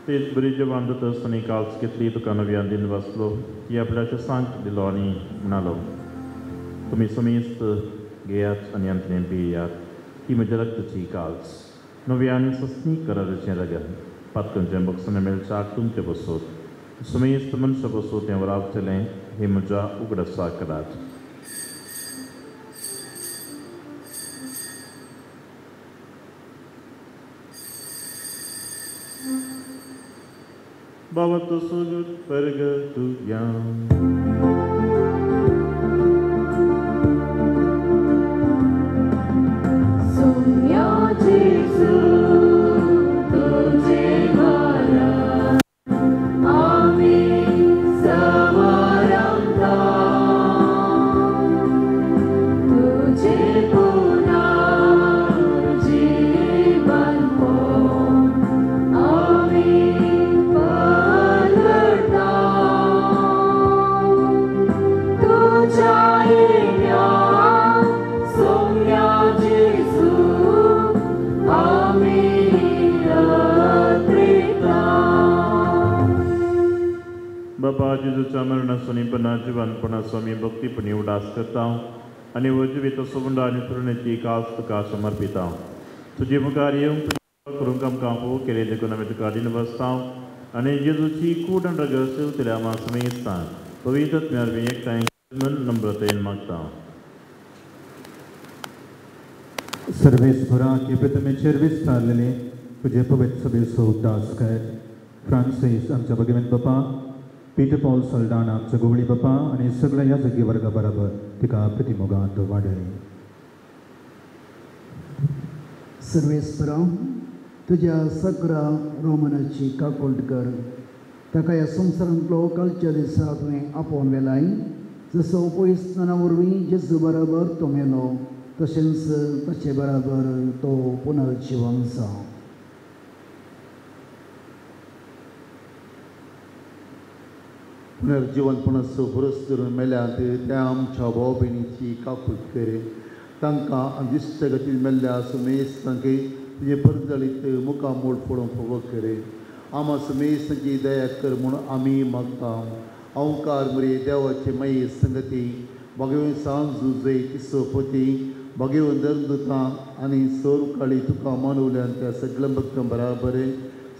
Speaker 3: तेच बरीचे बांधत असताना काल्स घेतली तुका नव्यान दिन वाचलो ती आपल्याच्या सांग दिलो आनी म्हणालो तुम्ही समेस्त घेयात आनी अंतरें पियात ही म्हज्या रक्ताची काल्स नव्यान सस्नी कराराचें रगत पातकांचें बक्षण मेळचाक तुमचे बसोत समेस्त मनशां बसोत हें वरावतलें हे म्हज्या उगडसा करात Bhavato sugut pargatuyam
Speaker 9: Sonia Jesu tujhe mara Amin samaranta Tujhe punar jeevan ko Amin
Speaker 3: बापा जेजूच्या मरणासोनी पन्ना जिवनपणा स्वामी भक्तीपणी उडास करता आणि वजवीत सोबंड आणि तुरण्याची कास तुका समर्पिता तुझे मुखार येऊन करूंक आमकां फोव केले देखून आमी तुका दिन बसता आणि जेजूची कूड आनी रगत सेवतल्या आमा समेस्ता पवित्र आत्म्यार एकठांय नम्रतेन मागता
Speaker 6: सर्वेस्परा के प्रथमेचेर विस्तारलेले तुझे पवित्र सभेचो उद्दास कर फ्रांसीस आमच्या भगिनीत बापा पीटर पॉल सल्डाना आमच्या गोवळी बापा आणि सगळ्या ह्या जगी वर्गा बरोबर तिका प्रतिमोगांत वाडली
Speaker 10: सर्वेस्परा तुझ्या सकरा रोमनाची काकोल्ट कर ताका ह्या संवसारांतलो कालच्या दिसा तुवें आपोवन वेलाय जसो पयसतना वरवीं जेजू बरोबर तो मेलो तशेंच ताचे बरोबर तो पुनर्जिवन जावं
Speaker 6: पुनर्जीवनपणाचो भरोस धरून मेल्यात त्या आमच्या भाव भयणीची काकूट कर तांकां अंदिश्ट गतीन मेल्ल्या समेस्तांकय तुजे परजळीत मुखामोल पडोवन फोव कर आमा समेस्तांची दया कर म्हूण आमी मागता अवकार मरे देवाचे माये संगती भगवेन सांजू जय तिसोपती भगवेन दरदुतां आनी सौरकाळी तुका मानवल्यान त्या सगळ्या भक्तां बराबर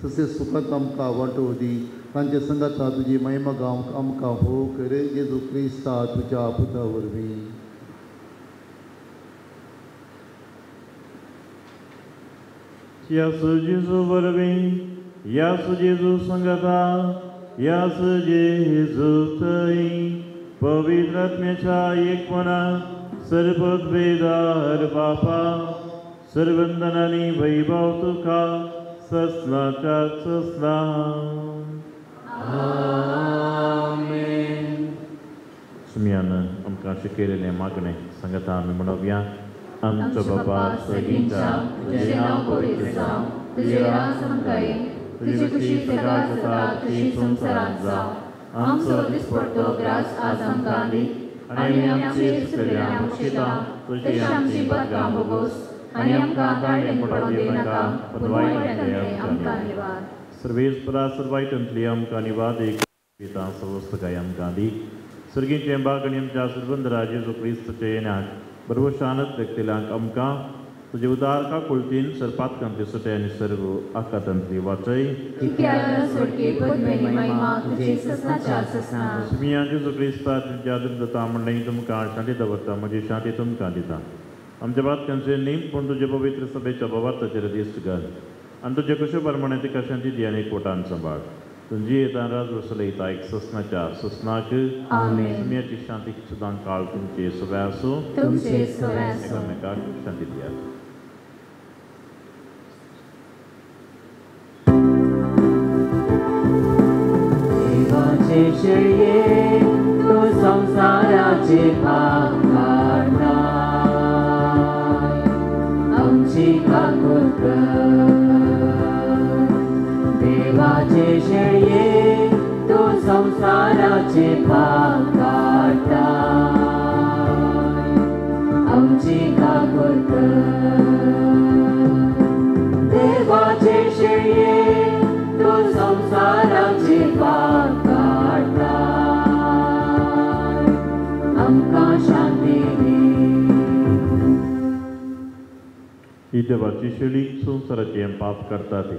Speaker 6: तशें सुखांत आमकां वांटो दी तांच्या संगाता तुजी महिमा गांव आमकां फोव कर जेजू क्रिस्ता तुज्या पुता वरवीं
Speaker 3: यास जेजू वरवीं यास जेजू संगता यास जेजू थंय पवित्र आत्म्याच्या एकमना सर्वोद्वेदार बापा सर्वंदनांनी वैभव तुका सस्नाच्या सस्ना
Speaker 9: आमेन
Speaker 3: सुमयान आमकां शिकयलेलें मागणें सांगता आमी म्हणोवया आमचो बाबा सगळींच्या
Speaker 9: तुजें नांव पवित्र जावं तुजें राज आमकां तुजी खुशी सदांच जाता तशी संवसारांत जावं आमचो दिसपडटो ग्रास आज आमकां दी आनी आमची चुकलेल्या आमचेता तशी आमची बदकां भोगोस आनी आमकां गाळयेन पडोवंक दिनाका पूण वायटांतले आमकां निवार
Speaker 3: सर्वेस्परा सर्वायतांतली आमकां निवाद एक पिता सवस्तकाय आमकां दी सर्गीचे बागणी आमच्या सुरबंदरा जेजू क्रिस्ताच्या येण्याक बरोबर शानत व्यक्तीलांक आमकां तुजे उदार काकुळतीन सरपातकांतली सुटे आनी सर्व आकातांतली वाचय सुमिया जेजू क्रिस्ता तुमच्या दता म्हणलें तुमकां शांती दवरता म्हजी शांती तुमकां दिता आमच्या बातकांचे नेमपण तुजे पवित्र सभेच्या भवार्थाचेर दिश्ट घाल आनी तुजे कशे प्रमाणे तिका शांती दी आनी एकवटान सांबाळ तुमची येता राज वसलयता एक ससनाच्या ससनाक सुमयाची शांती सुद्दां काळ तुमचे सगळे आसूं एकामेकाक शांती दियात
Speaker 9: देवाचे शेळये तो संसाराचे पाप काढताय आमची काकूट कर देवाचे शेळये तो संसाराचे पाप काढताय आमची काकूट कर देवाचे शेळये तो आमकां शांती दी.
Speaker 3: ही देवाची शेळी संवसाराची आमी पाप करता ती.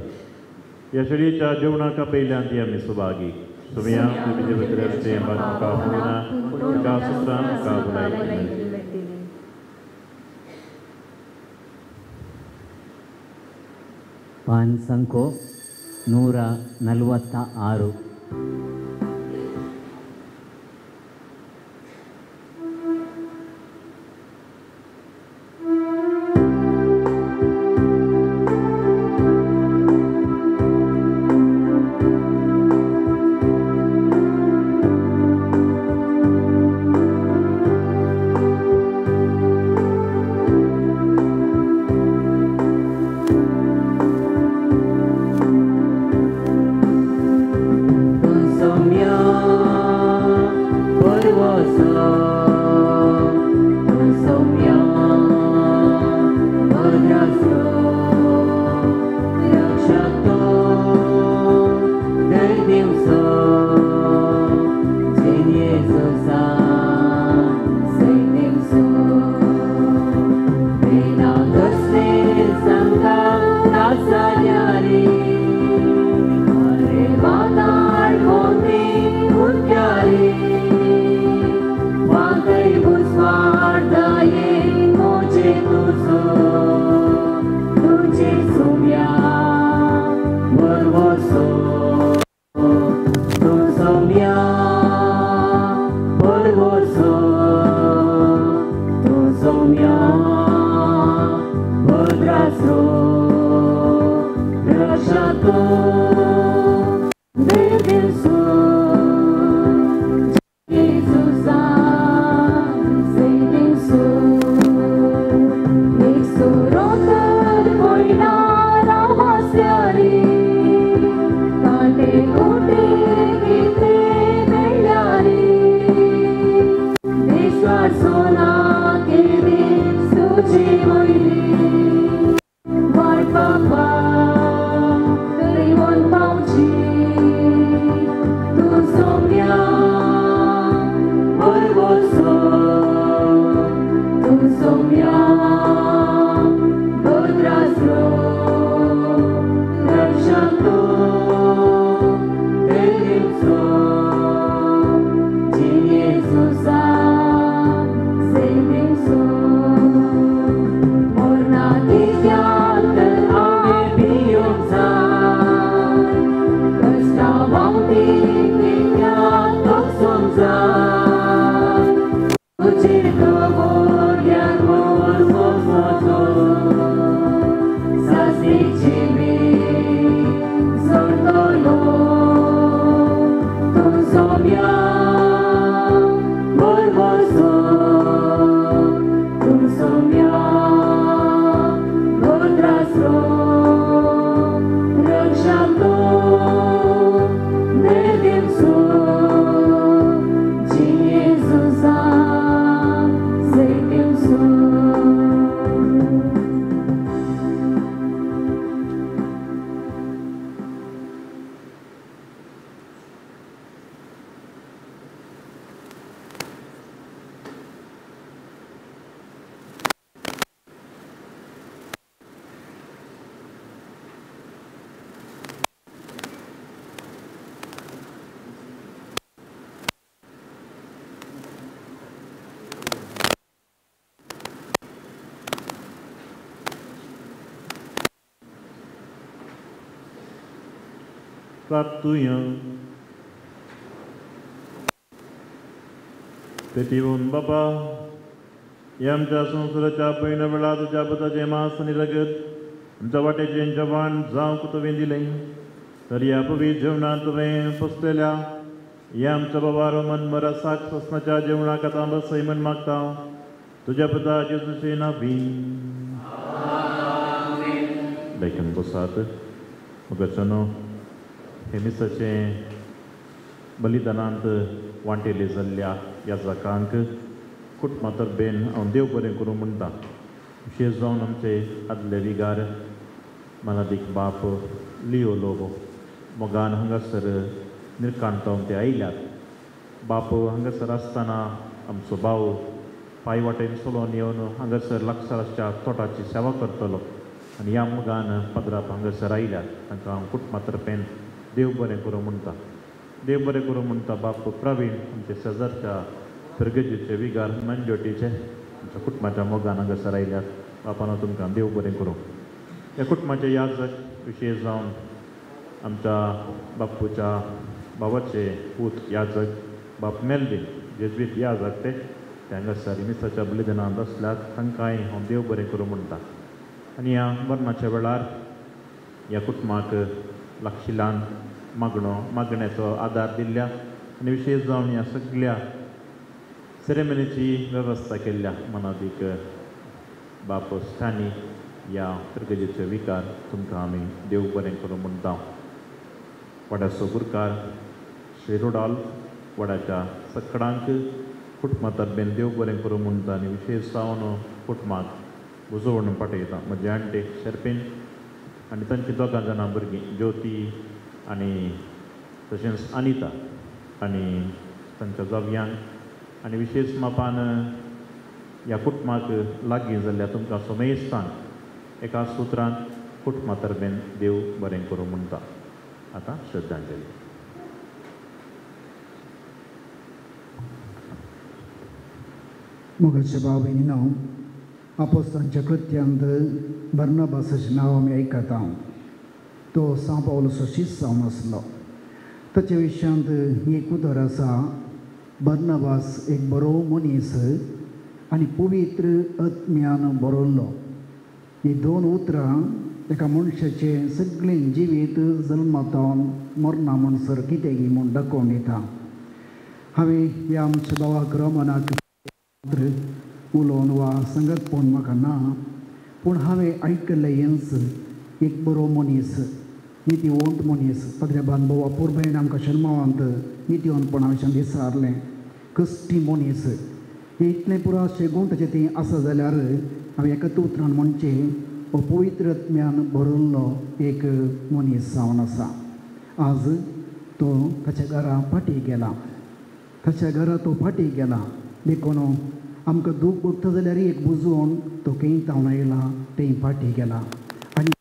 Speaker 3: ह्या शेळयेच्या जेवणाका पयल्यान ती आमी सुभागी. सुमया तुजे भितर आसचे म्हाका म्हणना तुका सुद्दां म्हाका भलायकी.
Speaker 11: ಪಾನ್ ಸಂಖ್ಯೆ 146.
Speaker 3: Ratunya Petiun Baba Yam Jasun Suracha Paina Velado Jabata Jemas Niragad Javate Jen Javan Zam Kutavindilin Tariapavi Javnatave Postela Yam Chabavaroman Marasak Sasnacha Javna Katamba Simon Makta Tujapata Jesusina Vin Laikan Bosat Mugachano हेमिसाचे बलिदानांत वांटेले जाल्ल्या ह्या जाकांक कुटुंबातर बेन हांव देव बरें करूं म्हणटा विशेश जावन आमचे आदले विगार मानादीक बाप लिओ लोबो मोगान हांगासर निर्कांतावन ते आयल्यात बाप हांगासर आसतना आमचो भाव पांय वाटेन चलोवन येवन हांगासर लागसारच्या तोटाची सेवा करतलो आनी ह्या मोगान पदराप हांगासर आयल्यात तांकां हांव कुटुंबा तर्फेन देव बरें करूं म्हणटा. देव बरें करूं म्हणटा बाप प्रवीण आमचे शेजारच्या फेर्गेजीचे विगार मंजोटीचे आमच्या कुटुंबाच्या मोगान हांगासर आयल्यात. बापान हांव तुमकां देव बरें करूं. ह्या कुटुंबाचे याजक विशेश जावन आमच्या बापूच्या बाबाचे पूत याजक बाप मेल्वीन जेजवीत याजक ते हांगासर मिसाच्या बलिदानांत आसल्यात तांकांय हांव देव बरें करूं म्हणटा. आनी ह्या मरणाच्या वेळार ह्या कुटुंबाक लागशिल्ल्यान मागण्याचो आदार दिल्ल्या आनी विशेश जावन ह्या सगळ्या सेरेमनीची वेवस्था केल्ल्या मनादीक बाप स्थानी ह्या फेर्गेजीचे विकार तुमकां आमी देव बरें करूं म्हणटा. वड्याचो गुरकार श्री रुडॉल्फ वड्याच्या सकाळांक कुटुंबा तर्फेन देव बरें करूं म्हणटा आनी विशेश जावन कुटुंबाक बुजवण पाठयता. म्हजे आंटेक शेर्पेन आनी तांची 2 जाणां भुरगीं ज्योती आनी तशेंच अनिता आनी तांच्या जावयांक आनी विशेश मापान ह्या कुटुंबाक लागीं जाल्ल्या तुमकां सोमेस्तान एका सुत्रान कुटुंबा तर्फेन देव बरें करूं म्हणटा. आतां श्रद्धांजली.
Speaker 10: मोगाच्या भाव भयणीनो, आपोस्तांच्या कृत्यांत बर्नबासाचें नांव आमी आयकता. तो सांव पावलोचो शिश्य जावन आसलो. ताचे विशयांत एक उतर आसा. बर्नबास एक बरो मनीस आनी पवित्र आत्म्यान बरयल्लो. ही 2 उतरां एका मनशाचें सगळें जिवीत जल्मातावन मरणा म्हणसर कितें गी म्हूण दाखोवन दिता. हांवें ह्या आमच्या भावाक रोमनाक उलोवन वा सांगत पळोवन म्हाका ना, पूण हांवें आयकल्लें हेंच एक बरो मनीस, नितीवंत मनीस. पद्रेबान बोवा पुरभयण आमकां शर्मावंत नितीवंतपणाच्यान दिसारलें कश्टी मनीस. हे इतलें पुराशें गूण ताचें तें आसा जाल्यार हांवें एकाच उतरान म्हणचें हो पवित्र आत्म्यान भरिल्लो एक मनीस जावन आसा. आज तो ताच्या घरा फाटीं गेला. ताच्या घरा तो फाटीं गेला. देखून आमकां दूख भोगता जाल्यार एक बुजवण तो खंय जावन आयला थंय फाटीं गेला आनी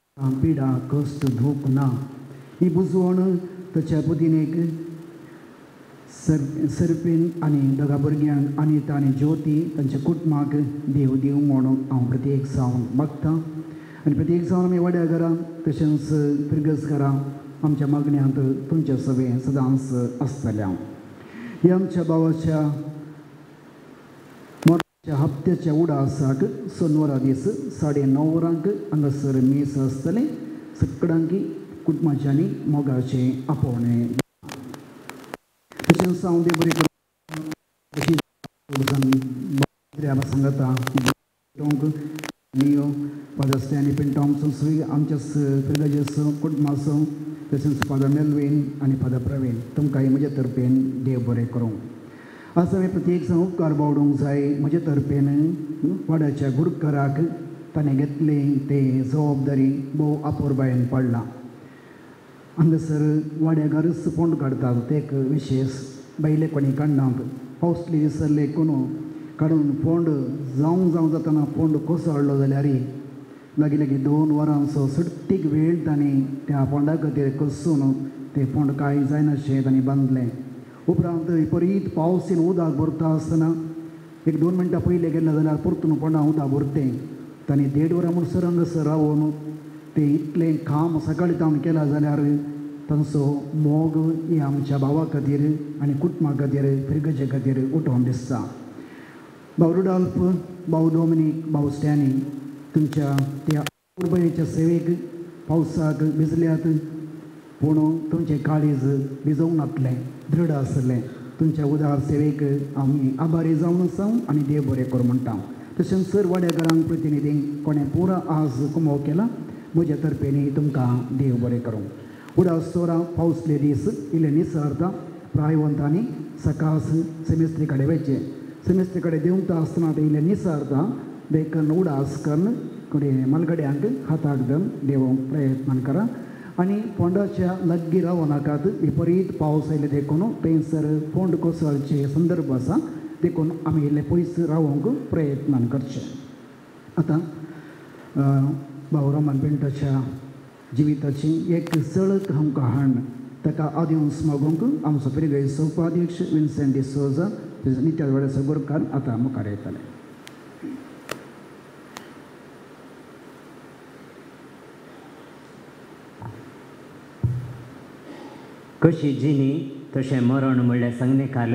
Speaker 10: पिडा कश्ट दूख ना. ही बुजवण ताच्या पुतिनेक सर्पेन आनी 2 भुरग्यांक अनिता आनी ज्योती तांच्या कुटुंबाक देव दिव म्हणून हांव प्रत्येक जावन मागता. आनी प्रत्येक जावन आमी वाड्या घरां तशेंच फिरगस घरां आमच्या मागण्यांत तुमच्या सवें सदांच आसतल्या. हे आमच्या भावाच्या मरणाच्या हप्त्याच्या उडासाक सोनवरा दीस 9:30 वरांक हांगासर मीस आसतलें. सगळ्यांक कुटुंबाच्यांनी मोगाचें आपोवणें. तशेंच हांव देव बरें सांगता नियो पादस्त्यांनी पिंटॉमचो सुय आमच्या फिरगाजेचो कुटुंबाचो तशेंच फादर मेल्वीन आनी फादर प्रवीण तुमकांय म्हज्या तर्फेन देव बरें करूं. आज हांवें प्रत्येक जाण उपकार बावडूंक जाय. म्हज्या तर्फेन वाड्याच्या गुरकाराक ताणें घेतली ते जबाबदारी भोव आपोरबायेन पडला. हांगासर वाड्यागारच फोंड काडतात ते एक विशेश बायले कोणी काडनात. पावसली विसरले कोण काडून फोंड जावं जाताना फोंड कोसळ्ळो जाल्यार लागीं 2 वरांचो सुट्टीक वेळ तांणी त्या फोंडा खातीर कसून ते फोंड कांय जायनाशें तांणी बांदलें. उपरांत विपरीत पावसीन उदक भरता आसतना 1-2 मिनटां पयलीं गेलें जाल्यार परतून फोंडा उदक भरतें. तांणी 1.5 वरां म्हणसर हांगासर रावून ते इतलें काम सकाळीं तावन केलां जाल्यार तांचो मोग ही आमच्या भावा खातीर आनी कुटुंबा खातीर फिरगजे खातीर उठोवन दिसता. भाव रुडॉल्फ, भाव डॉमिनीक, भाव स्टॅनी तुमच्या त्या पुरबयेच्या सेवेक पावसाक भिजल्यात पूण तुमचें काळीज भिजोवंक नातलें, दृढ आसलें. तुमच्या उदार सेवेक आमी आभारी जावन आसा आनी देव बरें करूं म्हणटा. तशेंच सर वाड्याकारांक प्रतिनिधींक कोणें पुरो आज कुमो केला म्हज्या तर्फेनी तुमकां देव बरें करूं. उडासतोरा पावसले दीस इल्ले निसरता प्रायवंतांनी सकास सेमिस्त्री कडेन वयचें. सेमिस्त्री कडेन देंवता आसतना ते इल्ले निसरता देखून उडास करून कडेन मलगड्यांक हाताक धरून देवोंक प्रयत्न करा आनी फोंडाच्या लागीं रावनाकात. विपरीत पावस आयले देखून थंयसर फोंड कोसळचे संदर्भ आसा देखून आमी इल्ले पयस रावूंक प्रयत्न करचे. आतां भाऊ रोमन पिंटोच्या जिविताची एक सळक आमकां हाण ताका आदिवंस मागूंक आमचो पिरगेचो उपाध्यक्ष विन्सेंट डिसोजा नित्या वेळाचो गोरकार आतां मुखार येतले.
Speaker 11: कशी जिणी तशें मरण म्हणल्यार संगणेकाल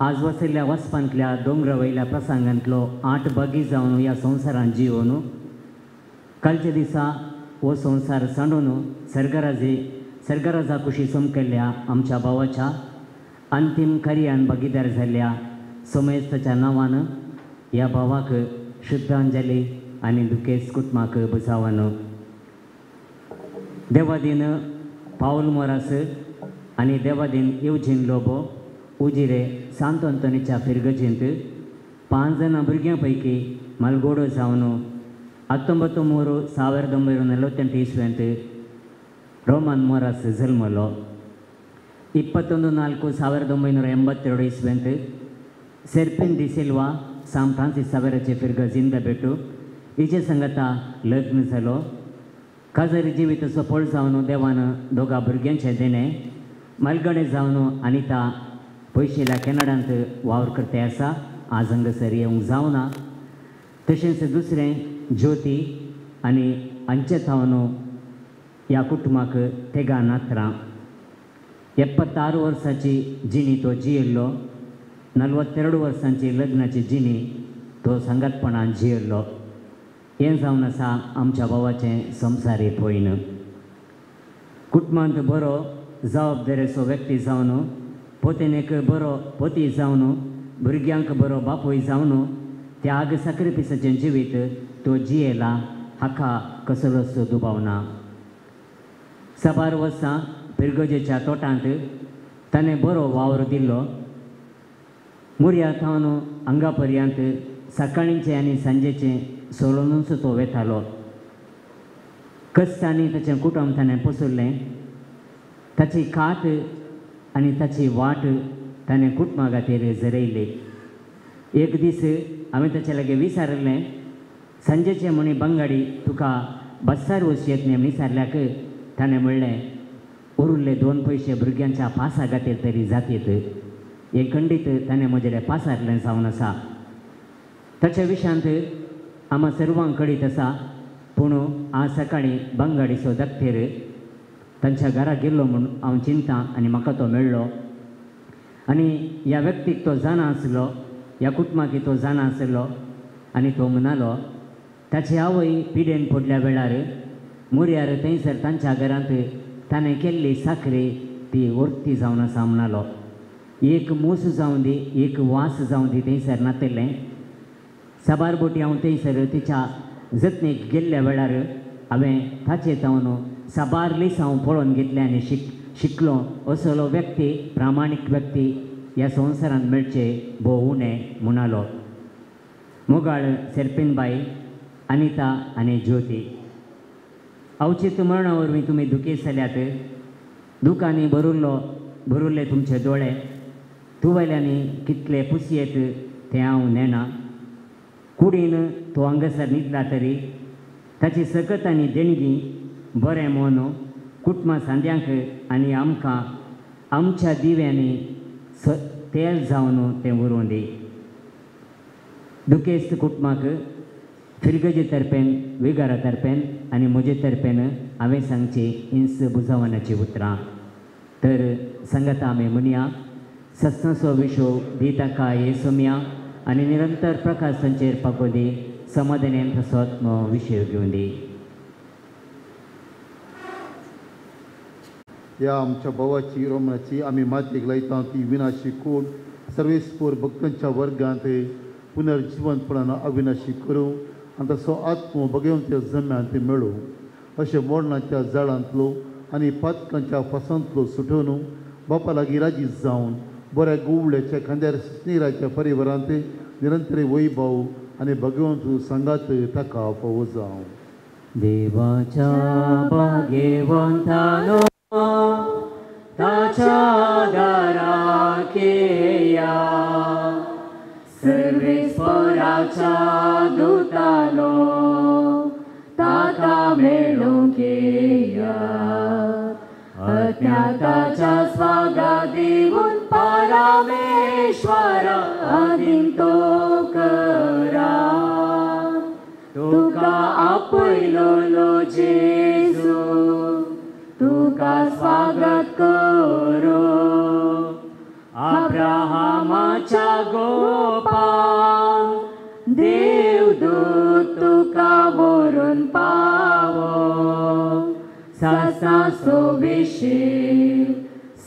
Speaker 11: आज वसयल्ल्या वचपांतल्या दोंगरा वयल्या प्रसंगांतलो 8 बागी जावन ह्या संवसारांत जिवन कालच्या दिसा हो संवसार सांडून सर्गराजा कुशी सोमकेल्ल्या आमच्या भावाच्या अंतीम कार्यान भागीदार जाल्ल्या सोमेस्ताच्या नांवान ह्या भावाक श्रद्धांजली आनी दुखेस्त कुटुंबाक बुजावन. देवादीन पावल मोरास आनी देवादीन येवजीन लोबो उजिरे सांत अंतोनीच्या फिरगजींत 5 जाणां भुरग्यां पैकी मलगोडो जावन 1948 इस्व्यांत रोमन मोरास जल्मलो. 21/4/1982 इस्व्यांत सेर्पिन डी सिल्वा सान फ्रांसीस सावेराचे फिरगजींत भेटू हिचे संगता लग्न जालो. काजारी जिविताचो पळ जावन देवान 2 भुरग्यांचे देणे मलगडे जावन अनिता पयशेल्या कॅनडांत वावर करते आसा. आज हांगासर येवंक जावना. तशेंच दुसरें ज्योती आनी हांचे थावन ह्या कुटुंबाक तेगा नात्रां. 76 वर्सांची जिणी तो जियेल्लो. 42 वर्सांची लग्नाची जिणी तो संगातपणान जियेल्लो. हें जावन आसा आमच्या भावाचें संवसारी पयण. कुटुंबांत बरो जबाबदारेचो व्यक्ती जावन पोतेनेक बरो पती जावन भुरग्यांक बरो बापूय जावन त्याग साक्रिफिसाचें जिवीत तो जियेला हाका कसलोच दुबाव ना. 7 वर्सां पिरगजेच्या तोटांत ताणें बरो वावर दिल्लो. मुर्या थावन हांगा पर्यंत सकाळींचें आनी सांजेचें सोलूनच तो वेतालो. कश्टांनी ताचें कुटुंब ताणें पसरलें. ताची खाट आनी ताची वाट ताणें कुटुंबा खातीर जरयली. एक दीस हांवें ताचे लागीं विचारलें, सांजेचें म्हणी बंगाडी तुका बस्सार वच येत न्ही विचारल्याक ताणें म्हणलें उरिल्ले 2 पयशे भुरग्यांच्या पासा खातीर तरी जातीत. हें खंडीत ताणें म्हजें पासारलें जावन आसा. ताच्या विशयांत आम्हा सर्वांक कळीत आसा. पूण आज सकाळीं बंगाडीचो दख्तेर तांच्या घरा गेल्लो म्हूण हांव चिंतां आनी म्हाका तो मेळ्ळो. आनी ह्या व्यक्तीक तो जाणा आसलो, ह्या कुटुंबाक तो जाणा आसलो. आनी तो म्हणलो ताची आवय पिडेन पडल्या वेळार मुर्यार थंयसर तांच्या घरांत ताणें केल्ली साखरी ती वर्ती जावन आसा म्हणलो. एक मूस जावं दी, एक वास जावं दी थंयसर नातेलें. साबार बोटी हांव थंयसर तिच्या जतनेक गेल्ल्या वेळार हांवें ताचे थावन साबार लिस हांव पळोवन घेतलें आनी शिकलो असलो व्यक्ती, प्रामाणीक व्यक्ती ह्या संवसारांत मेळचे भोव उणें म्हणलो. मोगाळ सेर्पिनबाई, अनिता आनी ज्योती. अवचित मरणा वरवीं तुमी दुखेस्त जाल्यात. दुखांनी भरुल्ले तुमचे दोळे. तुवेल्यांनी कितले पुसयेत तें हांव नेना. कुडीन तो हांगासर न्हिदला तरी ताची सकत आनी देणगी बरें म्हूण कुटुंबा सांद्यांक आनी आमकां आमच्या दिव्यांनी तेल जावन तें उरोवन दी. दुखेस्त कुटुंबाक फिरगजे तर्फेन, विगारा तर्फेन आनी म्हजे तर्फेन हांवें सांगची इंस बुजावनाची उतरां. तर संगता आमी म्हणया, सत्सांचो विशो दी ताका येसुम्या आनी निरंतर प्रकाश तांचेर पाको दी. समाधानेन तसोच विशय घेवन दी.
Speaker 6: ह्या आमच्या भावाची रोमनाची आमी मातयेक लायता ती विनाशी कूड सर्वेस्पोर भक्तांच्या वर्गांत पुनर्जिवंतपणान अविनाशी करूं आनी तसो आत्मो भगवंत्या जम्यांत मेळूं. अशें मोडणाच्या झाडांतलो आनी पातकांच्या फासांतलो सुटोवन बापा लागीं राजी जावन बऱ्या गुवळ्याच्या खांद्यार स्नेराच्या परिवारांत निरंतर वैभव आनी भगवंत सांगात ताका फावो जावं.
Speaker 11: देवाच्या भाग्यवंतानो ताच्या दाराक येया.
Speaker 9: सर्वेस्पराच्या दूतानो ताका मेळूंक येयात. अज्ञाताच्या स्वागत दिवून परमेश्वर आदीन तो करा. तुका आपयलोलो जेजू तुका स्वागत करो. अब्राहमाच्या गोपान देवदूत तुका व्हरून पावो. सासाचो विशीर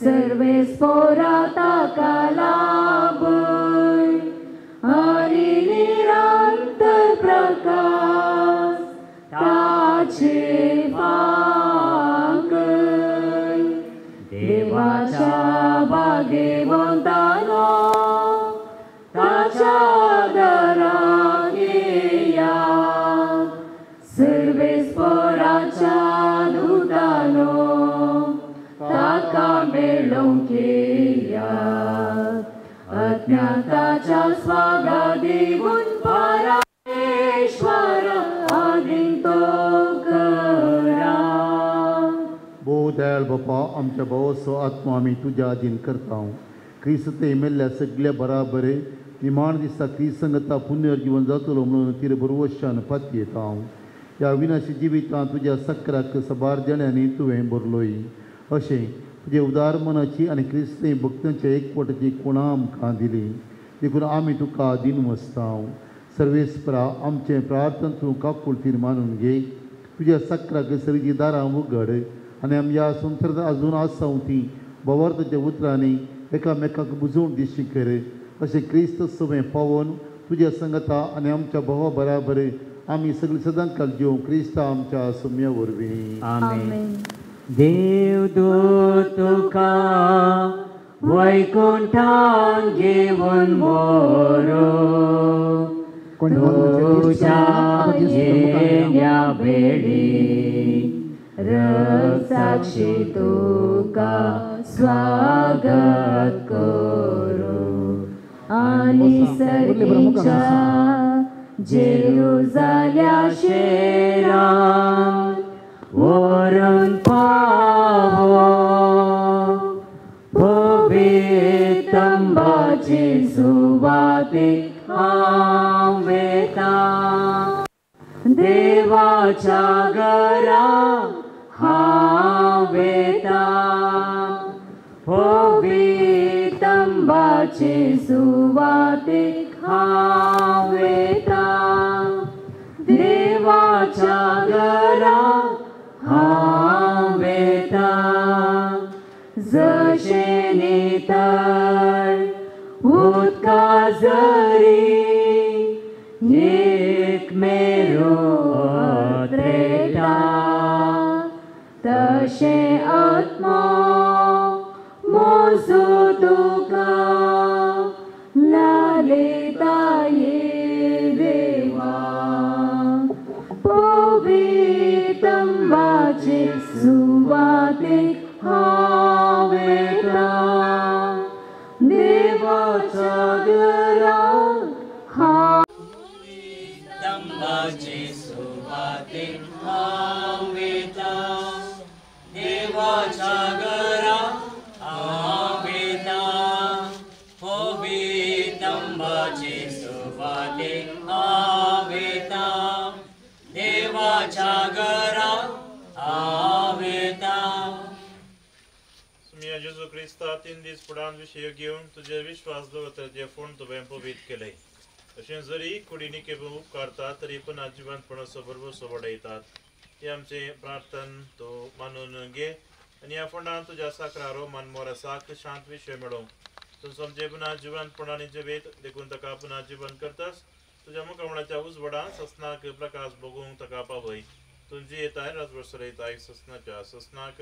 Speaker 9: सर्वेस्पोरा ताका लाभय. आनी निरंतर प्रकाश ताचे वांगड. देवाच्या भाग्यवंतानो ताच्या दारांत येयात. सर्वेस्पराच्या दूतानो ताका मेळूंक येयात. अज्ञाताच्या स्वागत दिवून परमेश्वर आदीन तो करा.
Speaker 6: भोव दयाळ बापा, आमच्या भावाचो आत्मा आमी तुज्या अधीन करता. क्रिस्त ते मेल्ल्या सगळ्या बराबरे निमाण दिसा क्रिस्त संगता पुनर्जीवन जातलो म्हणून तिर बरोवशान फाती येता. ह्या विनाशी जिवितांत तुज्या सक्राक सबार जण्यांनी तुवें बरलोय. अशें तुजे उदार मनाची आनी क्रिस्ती भक्तांच्या एकवटाची कोणा आमकां दिली. देखून आमी तुका अधीन वचता. सर्वेस्परा आमचें प्रार्थना तूं काकुळटीर मानून घे. तुज्या सक्राक सरीची दारां उगड आनी आमी ह्या संवसारांत आजून आसां ती भवार्थाच्या उतरांनी एकामेकांक बुजोवन दिश्टी कर. अशें क्रिस्त सवें पावोवन तुज्या संगता आनी आमच्या भावा बराबर आमी सगळीं सदांच काल जिवंक क्रिस्ता आमच्या सुम्या वरवीं.
Speaker 11: आमेन. देवदूत तुका वैकुंठान घेवन व्हरो. तुज्या येण्या वेळी रक्तसाक्षी तुका स्वागत करो. आनी सर्गीच्या जेरुजाल्या शेरान व्हरून पावो. पवित्र तंबाचे सुवातेक हांव वेता. देवाच्या घरा हांव वेता. पवित्र तंबाचे सुवातेक हांव वेता. देवाच्या घरा हांव वेता. जशें नितळ उदका जरी एक मेरो त्रेटा. तशें आत्मा मोजो तुका लालिता ये देवा. पवित्र तंबाचे सुवातेक हांव वेता. देवाच्या घरा
Speaker 12: तंबाचे सुवातेक हांव वेता. देवाच्या घरा हांव वेता. पवित्र तंबाचे सुवातेक हांव वेता. देवाच्या घरा हांव वेता.
Speaker 3: सुमिया जेजू क्रिस्ता 3 दीस फुडान विशय घेवन तुजे विश्वास दवरतले फोन तुवें पवित्र केले. अशें जरी कुडीनी केवळ उपकारतात तरी पण जिवंतपणाचो बरोबर वडयतात. हे आमचे प्रार्थना तो मानून घे आनी ह्या फंडान तुज्या साकरारो मनमोरासाक शांत विशय मेळो. तूं समजे पुन्हा जिवंतपणाने जिवेत देखून ताका पुन्हा जिवन करतास. तुज्या मुखामणाच्या उजवडान ससनाक प्रकाश भोगूंक ताका पावय. तुजी येताय राजवर सरयताय ससनाच्या ससनाक.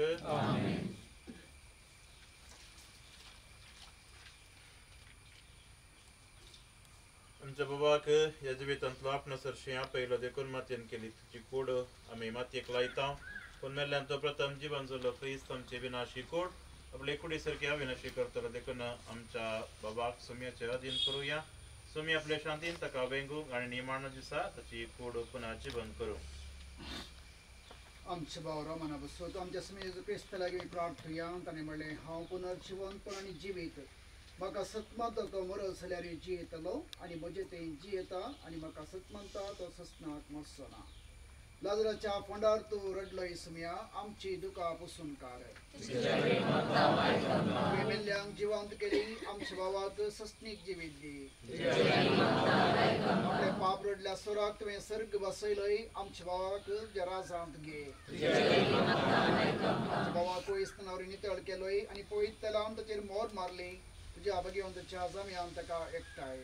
Speaker 3: आमच्या बाबाक ह्या जिवितांतलो आपणासरशी आपयलो देखून मातयेन केली तुजी कूड आमी मातयेक लायता. पूण मेल्ल्यान तो प्रथम जिवन जालो क्रिस्त आमची विनाशी कूड आपले कुडी सारकी अविनाशी करतलो देखून आमच्या बाबाक सुम्याचे अधीन करूया. तुम्ही आपल्या शांतीन ताका वेंगूक आणि निमाण दिसा ताची कूड पुनाची बंद करू
Speaker 10: आमचे भाव रामाना बसतो आमच्या समय क्रिस्त लागीं प्रार्थया ताणें म्हणलें हांव पुनर्जिवंत आनी जिवीत म्हाका सतमांत तो मरस जाल्यार जियेतलो आनी म्हजे तें जियेता आनी म्हाका सतमांता तो ससनाक मरचो ना लाजराच्या फोंडार तूं रडलोय सुम्या आमची दुकां पुसून काड मेल्ल्यांक जिवंत केली आमच्या भावाक ससनीक जिवीत दी आपले पाप रडल्या सोराक तुवें सर्ग बसयलोय आमच्या भावाक तुज्या राजांत घे आमच्या भावाक पयस नवरी नितळ केलोय आनी पवित्र लावन ताचेर मोर मारली तुज्या भगवंताच्या जम्यान ताका एकठांय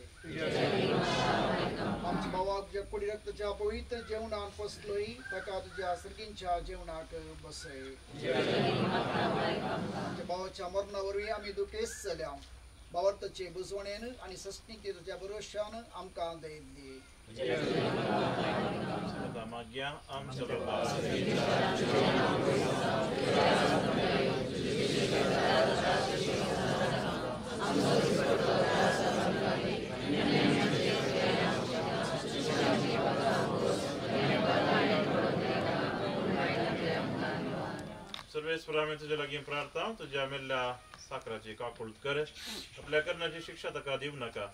Speaker 10: आमच्या भावाक जे कुडी रक्ताच्या पवित्र जेवणान पसलोय ताका तुज्या सर्गींच्या जेवणाक बसय आमच्या भावाच्या मरणा वरवीं आमी दुखेस जाल्या भावार्थाचे बुजवणेन आनी सस्निकेच्या भरोशान आमकां दैत दी
Speaker 3: सर्वेश्वर आम्ही तुझ्या लागीं प्रार्थना तुझ्या मेल्ल्या साकराची काकुळट कर आपल्या करण्याची शिक्षा ताका दिवं नाका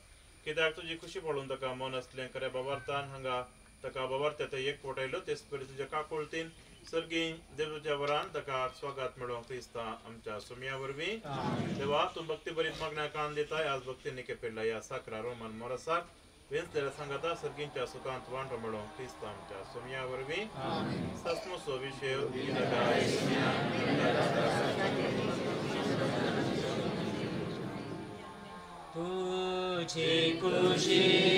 Speaker 3: कित्याक तुजी खुशी पळोवन ताका मन असलें खरें बाबार्थान हांगा ताका बाबार्थ्यात एक पोटयलो तेच परी तुज्या काकुळटीन सर्गी देवाच्या वरान ताका स्वागत मेळोवंक क्रिस्ता आमच्या सुम्या वरवीं देवा तूं भक्ती बरीत मागण्या कान दिताय आज भक्तीने केपेल्ल्या ह्या साकरा रोमन मोरसाक वेंचलेल्या सांगाता सर्गींच्या सुखांत वांटो मेळोवंक क्रिस्ता आमच्या सुम्या वरवीं सचमुचो विशय
Speaker 12: तुझी खुशी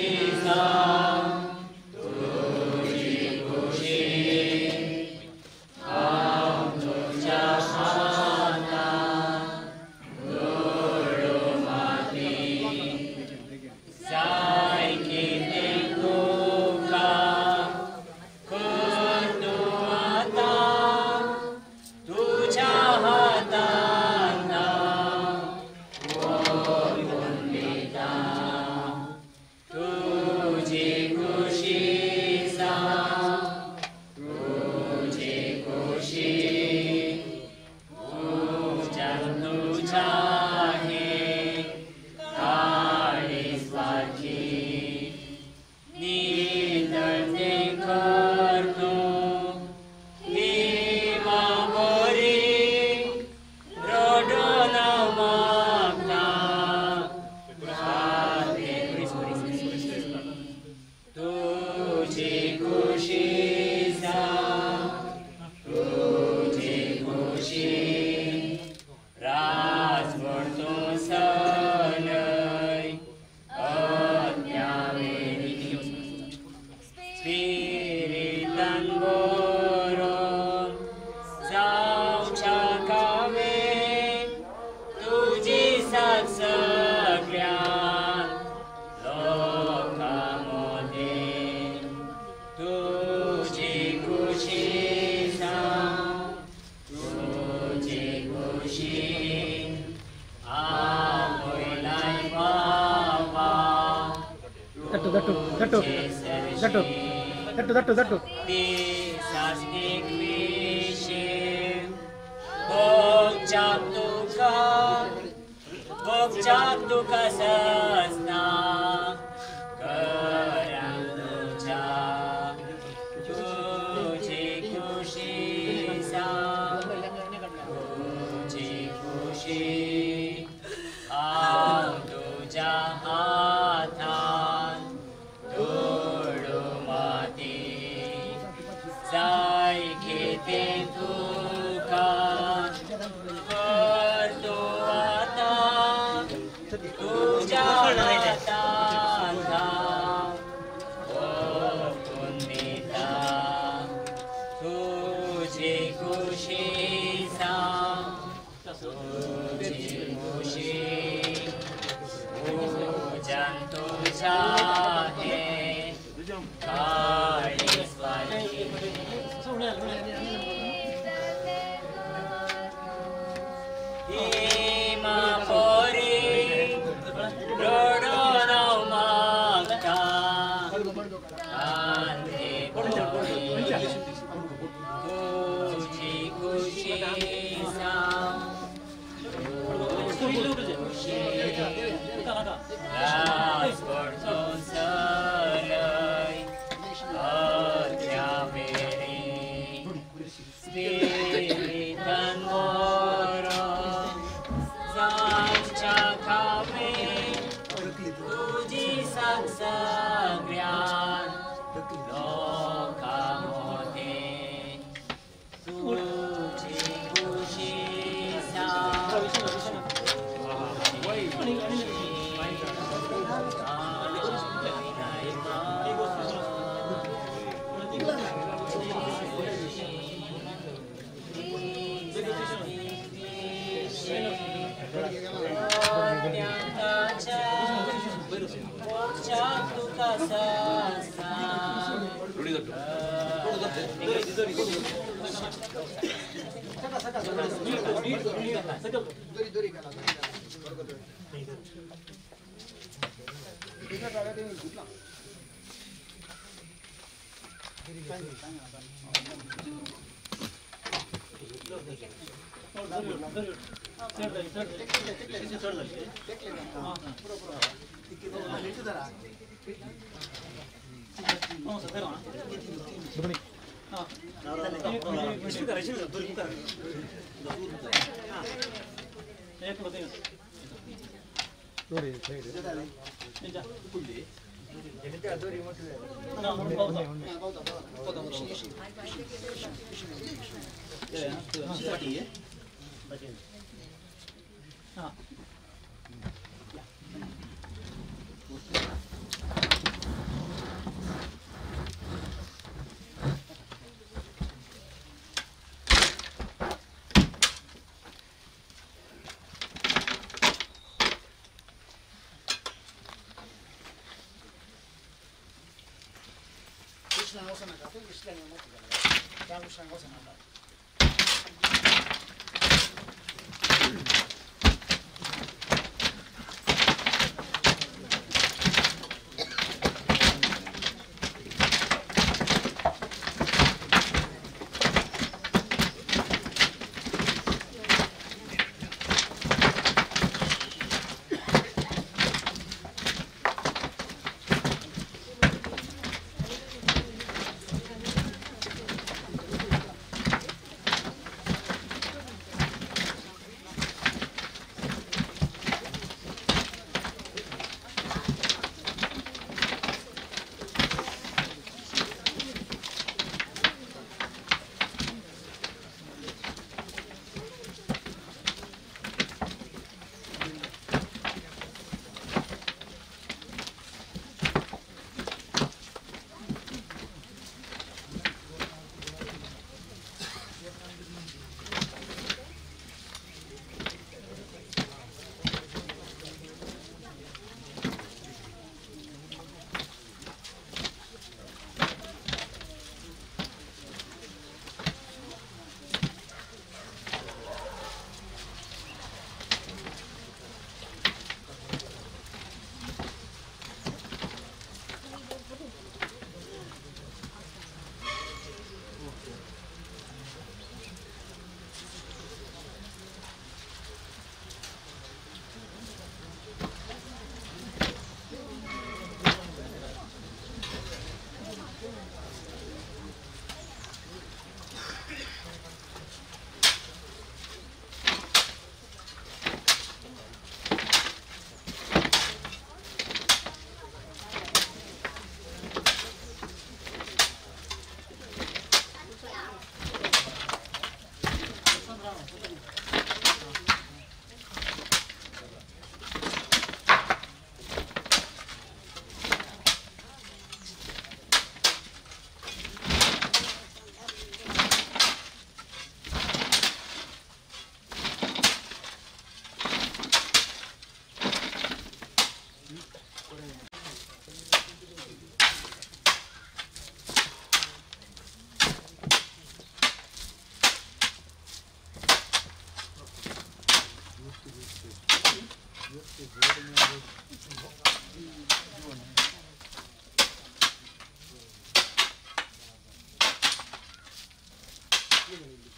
Speaker 13: कितली